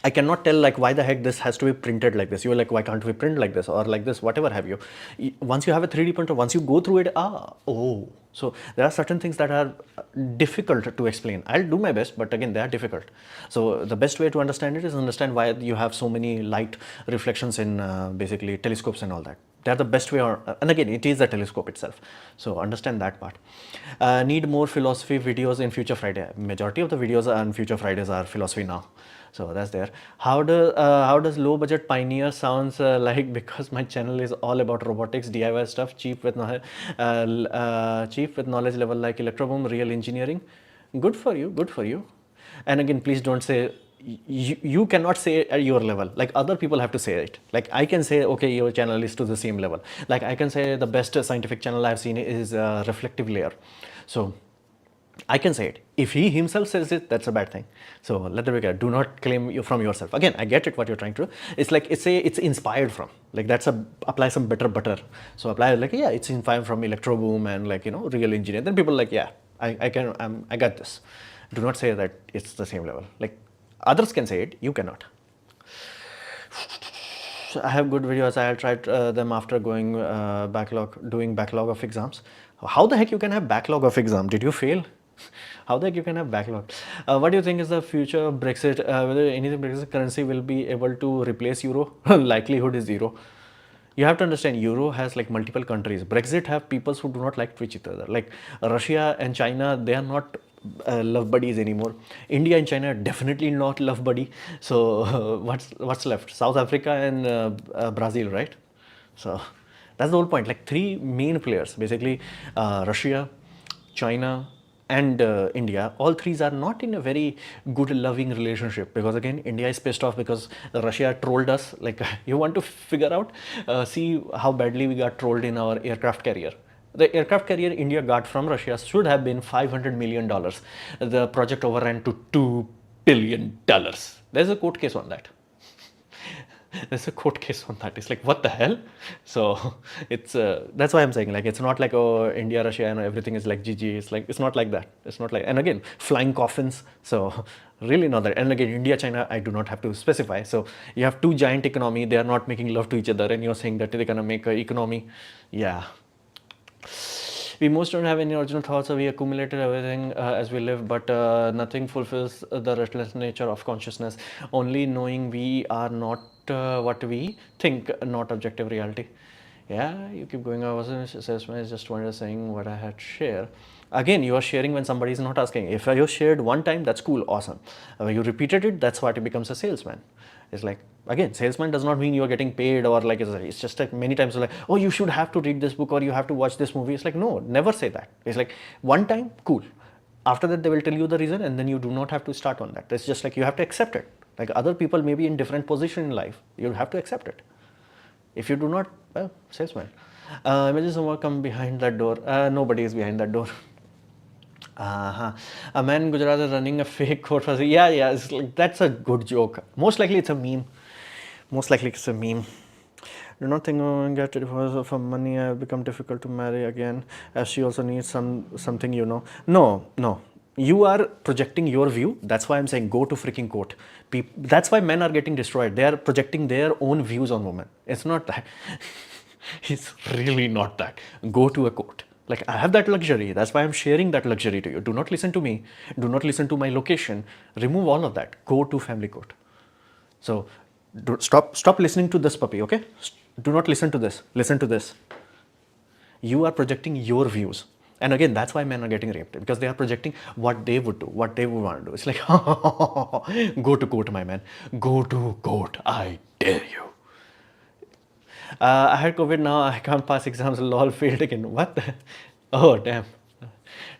I cannot tell like why the heck this has to be printed like this. You're like, why can't we print like this or like this, whatever have you. Once you have a 3D printer, once you go through it, so there are certain things that are difficult to explain. I'll do my best, but again, they are difficult. So the best way to understand it is understand why you have so many light reflections in basically telescopes and all that. They're the best way, and again, it is the telescope itself. So understand that part. Need more philosophy videos in Future Friday. Majority of the videos on Future Fridays are philosophy now. So that's there. How does low budget pioneer sounds like? Because my channel is all about robotics, DIY stuff, cheap with knowledge level like Electroboom, real engineering. Good for you. Good for you. And again, please don't say. You cannot say at your level, like other people have to say it. Like I can say, okay, your channel is to the same level. Like I can say the best scientific channel I've seen is Reflective Layer. So I can say it. If he himself says it, that's a bad thing. So let the be. Do not claim you from yourself. Again, I get it what you're trying to do. It's like it's inspired from. Like that's apply some better butter. So apply like, yeah, it's inspired from Electroboom and like, you know, real engineer. Then people are like, yeah, I got this. Do not say that it's the same level. Like others can say it, you cannot. I have good videos. I'll try them after doing backlog of exams. How the heck you can have backlog of exam? Did you fail? How the heck you can have backlog? What do you think is the future of Brexit? Whether anything Brexit currency will be able to replace euro? Likelihood is zero. You have to understand, euro has like multiple countries. Brexit have peoples who do not like each other. Like Russia and China, they are not love buddies anymore. India and China are definitely not love buddy. So what's left? South Africa and Brazil, right? So that's the whole point. Like three main players, basically Russia, China, and India, all three are not in a very good loving relationship, because again, India is pissed off because Russia trolled us. Like you want to figure out, see how badly we got trolled in our aircraft carrier. The aircraft carrier India got from Russia should have been $500 million. The project overran to $2 billion. There's a court case on that. There's a court case on that. It's like, what the hell? So it's that's why I'm saying, like, it's not like, oh, India, Russia, and everything is like GG. It's like, it's not like that. It's not like, and again, flying coffins. So really not that. And again, India, China, I do not have to specify. So you have two giant economy. They are not making love to each other, and you're saying that they're gonna make an economy. Yeah. We most don't have any original thoughts, so we accumulated everything as we live, but nothing fulfills the restless nature of consciousness. Only knowing we are not what we think, not objective reality. Yeah, you keep going. I wasn't salesman, just wanted saying what I had share. Again, you are sharing when somebody is not asking. If you shared one time, that's cool, awesome. You repeated it, that's what it becomes a salesman. It's like, again, salesman does not mean you're getting paid, or like, it's just like many times like, oh, you should have to read this book or you have to watch this movie. It's like, no, never say that. It's like one time, cool. After that, they will tell you the reason, and then you do not have to start on that. It's just like you have to accept it. Like other people may be in different position in life. You have to accept it. If you do not, well, salesman. Imagine someone come behind that door. Nobody is behind that door. Uh-huh. A man in Gujarat is running a fake court for yeah, it's like that's a good joke. Most likely it's a meme. Most likely it's a meme. Do not think get divorced for money. I have become difficult to marry again, as she also needs something. No. You are projecting your view. That's why I'm saying go to freaking court. That's why men are getting destroyed. They are projecting their own views on women. It's not that. It's really not that. Go to a court. Like I have that luxury. That's why I'm sharing that luxury to you. Do not listen to me. Do not listen to my location. Remove all of that. Go to family court. So stop listening to this puppy, okay? Do not listen to this. Listen to this. You are projecting your views. And again, that's why men are getting raped, because they are projecting what they would do, what they would want to do. It's like, go to court, my man. Go to court. I dare you. I had COVID now. I can't pass exams. Lol, failed again. What? Oh, damn.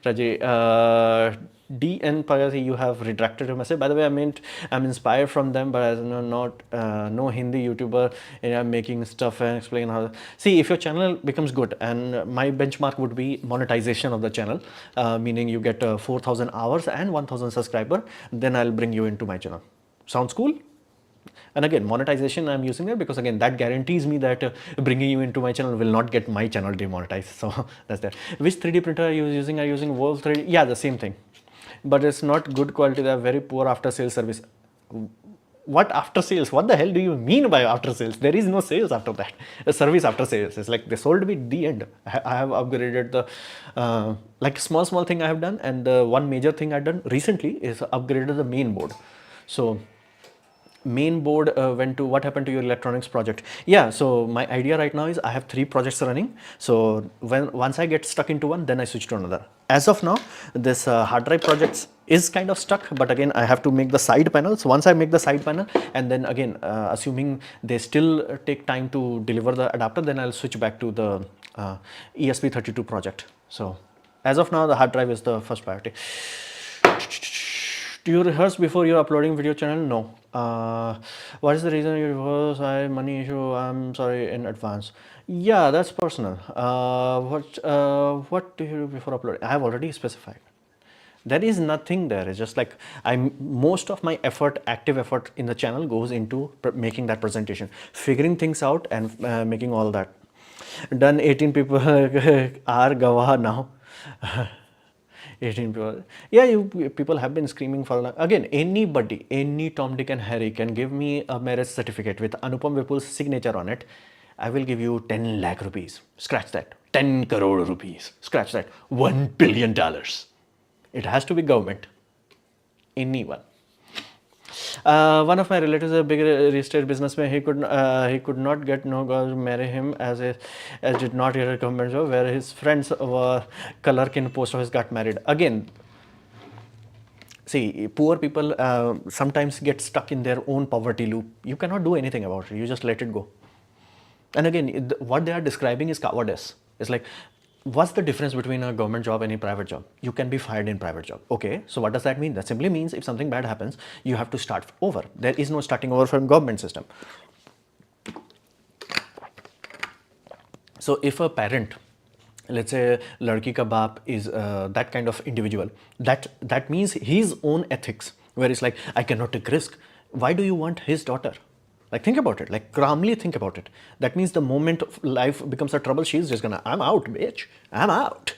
Raji, DN Pagasi, you have retracted your message. By the way, I meant I'm inspired from them, but as not no Hindi YouTuber, and I'm making stuff and explain how. See, if your channel becomes good, and my benchmark would be monetization of the channel, meaning you get 4,000 hours and 1,000 subscriber, then I'll bring you into my channel. Sounds cool? And again, monetization I'm using it because again that guarantees me that bringing you into my channel will not get my channel demonetized. So that's that. Which 3D printer are you using? Are you using Wolf 3D? Yeah, the same thing. But it's not good quality. They are very poor after sales service. What after sales? What the hell do you mean by after sales? There is no sales after that. A service after sales. It's like they sold me the end. I have upgraded the like small thing I have done, and the one major thing I've done recently is upgraded the main board. So main board went to what happened to your electronics project. Yeah, so my idea right now is I have 3 projects running. So once I get stuck into one, then I switch to another. As of now, this hard drive projects is kind of stuck, but again I have to make the side panel. So once I make the side panel, and then again assuming they still take time to deliver the adapter, then I'll switch back to the ESP32 project. So as of now, the hard drive is the first priority. Do you rehearse before you're uploading video channel? No. What is the reason you rehearse? I have money issue. I'm sorry in advance. Yeah, that's personal. What do you do before uploading? I have already specified. There is nothing there. It's just like most of my effort, active effort in the channel goes into making that presentation, figuring things out, and making all that. Done. 18 people are Gawah now. 18 people. Yeah, people have been screaming for again. Anybody, any Tom, Dick, and Harry can give me a marriage certificate with Anupam Vipul's signature on it. I will give you 10 lakh rupees. Scratch that. 10 crore rupees. Scratch that. $1 billion. It has to be government. Anyone. One of my relatives, a big real estate businessman, he could not get no girl to marry him as did not get a government job, where his friends were clerk in post office got married. Again, see, poor people sometimes get stuck in their own poverty loop. You cannot do anything about it. You just let it go. And again, what they are describing is cowardice. It's like, what's the difference between a government job and a private job? You can be fired in private job. Okay, so what does that mean? That simply means if something bad happens, you have to start over. There is no starting over from government system. So if a parent, let's say ladki ka baap is that kind of individual, that means his own ethics, where it's like, I cannot take risk. Why do you want his daughter? Like, think about it, like calmly think about it. That means the moment life becomes a trouble, she's just gonna, I'm out, bitch, I'm out.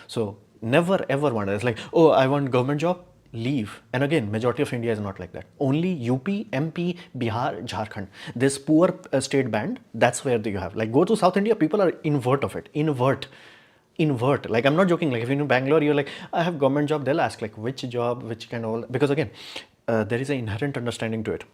So never ever want it. It's like, oh, I want government job, leave. And again, majority of India is not like that. Only UP, MP, Bihar, Jharkhand, this poor state band, that's where you have. Like, go to South India, people are invert of it, invert. Like, I'm not joking. Like, if you're in Bangalore, you're like, I have government job, they'll ask like, which job, which kind of, because again, there is an inherent understanding to it.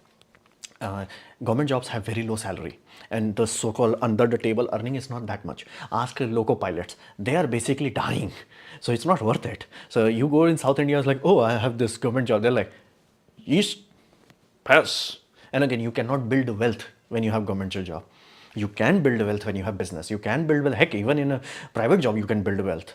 Government jobs have very low salary, and the so-called under the table earning is not that much. Ask loco pilots, they are basically dying, so it's not worth it. So you go in South India, it's like, oh, I have this government job, they're like, east, pass. And again, you cannot build wealth when you have government job. You can build wealth when you have business. You can build wealth. Heck, even in a private job, you can build wealth.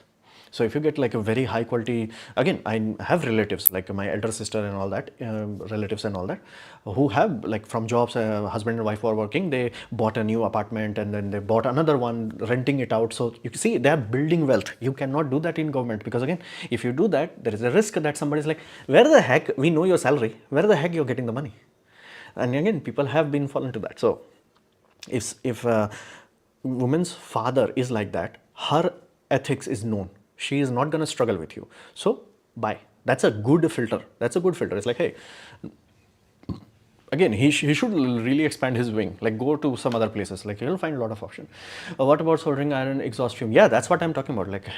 So if you get like a very high quality, again, I have relatives like my elder sister and all that, relatives and all that, who have like from jobs, husband and wife were working, they bought a new apartment and then they bought another one, renting it out. So you see, they are building wealth. You cannot do that in government, because again, if you do that, there is a risk that somebody is like, where the heck, we know your salary, where the heck you're getting the money? And again, people have been fallen to that. So if a woman's father is like that, her ethics is known. She is not going to struggle with you. So bye. That's a good filter. That's a good filter. It's like, hey, again, he should really expand his wing, like go to some other places, like you'll find a lot of option. What about soldering iron exhaust fume? Yeah, that's what I'm talking about. Like,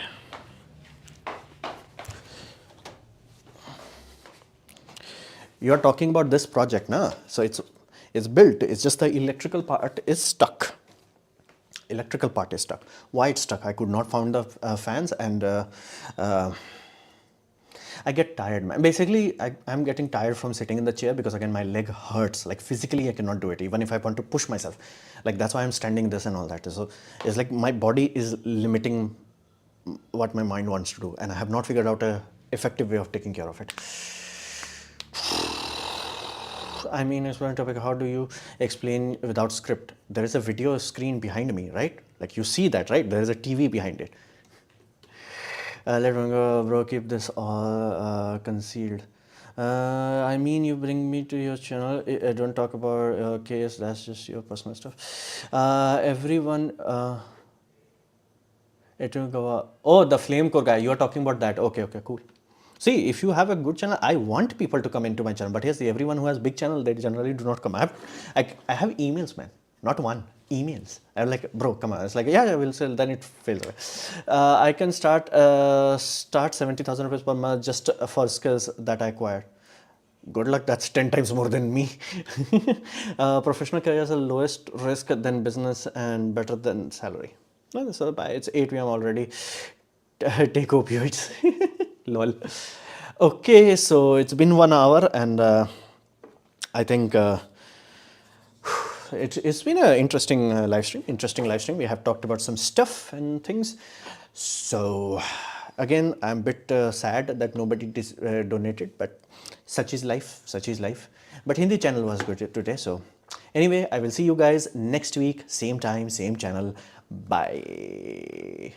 you're talking about this project, na? So it's built, it's just the electrical part is stuck. Electrical part is stuck. Why it's stuck? I could not find the fans, and I get tired, man. Basically, I'm getting tired from sitting in the chair, because again, my leg hurts. Like physically, I cannot do it, even if I want to push myself. Like that's why I'm standing this and all that. So it's like my body is limiting what my mind wants to do, and I have not figured out a effective way of taking care of it. I mean, it's one topic. How do you explain without script? There is a video screen behind me, right? Like you see that, right? There is a TV behind it. Let me go, bro. Keep this all concealed. I mean, you bring me to your channel. I don't talk about case. That's just your personal stuff. Everyone. It will go. Oh, the flame core guy. You are talking about that. Okay, okay, cool. See, if you have a good channel, I want people to come into my channel. But yes, everyone who has big channel, they generally do not come. I have emails, man. Not one. Emails. I'm like, bro, come on. It's like, yeah, we'll sell. Then it fails away. I can start 70,000 rupees per month just for skills that I acquired. Good luck. That's 10 times more than me. Professional career is the lowest risk than business and better than salary. No, so it's 8 p.m. already. Take opioids. Lol. Okay, so it's been 1 hour, and I think it's been an interesting live stream. Interesting live stream. We have talked about some stuff and things. So again, I'm a bit sad that nobody donated, but such is life. Such is life. But Hindi channel was good today. So anyway, I will see you guys next week, same time, same channel. Bye.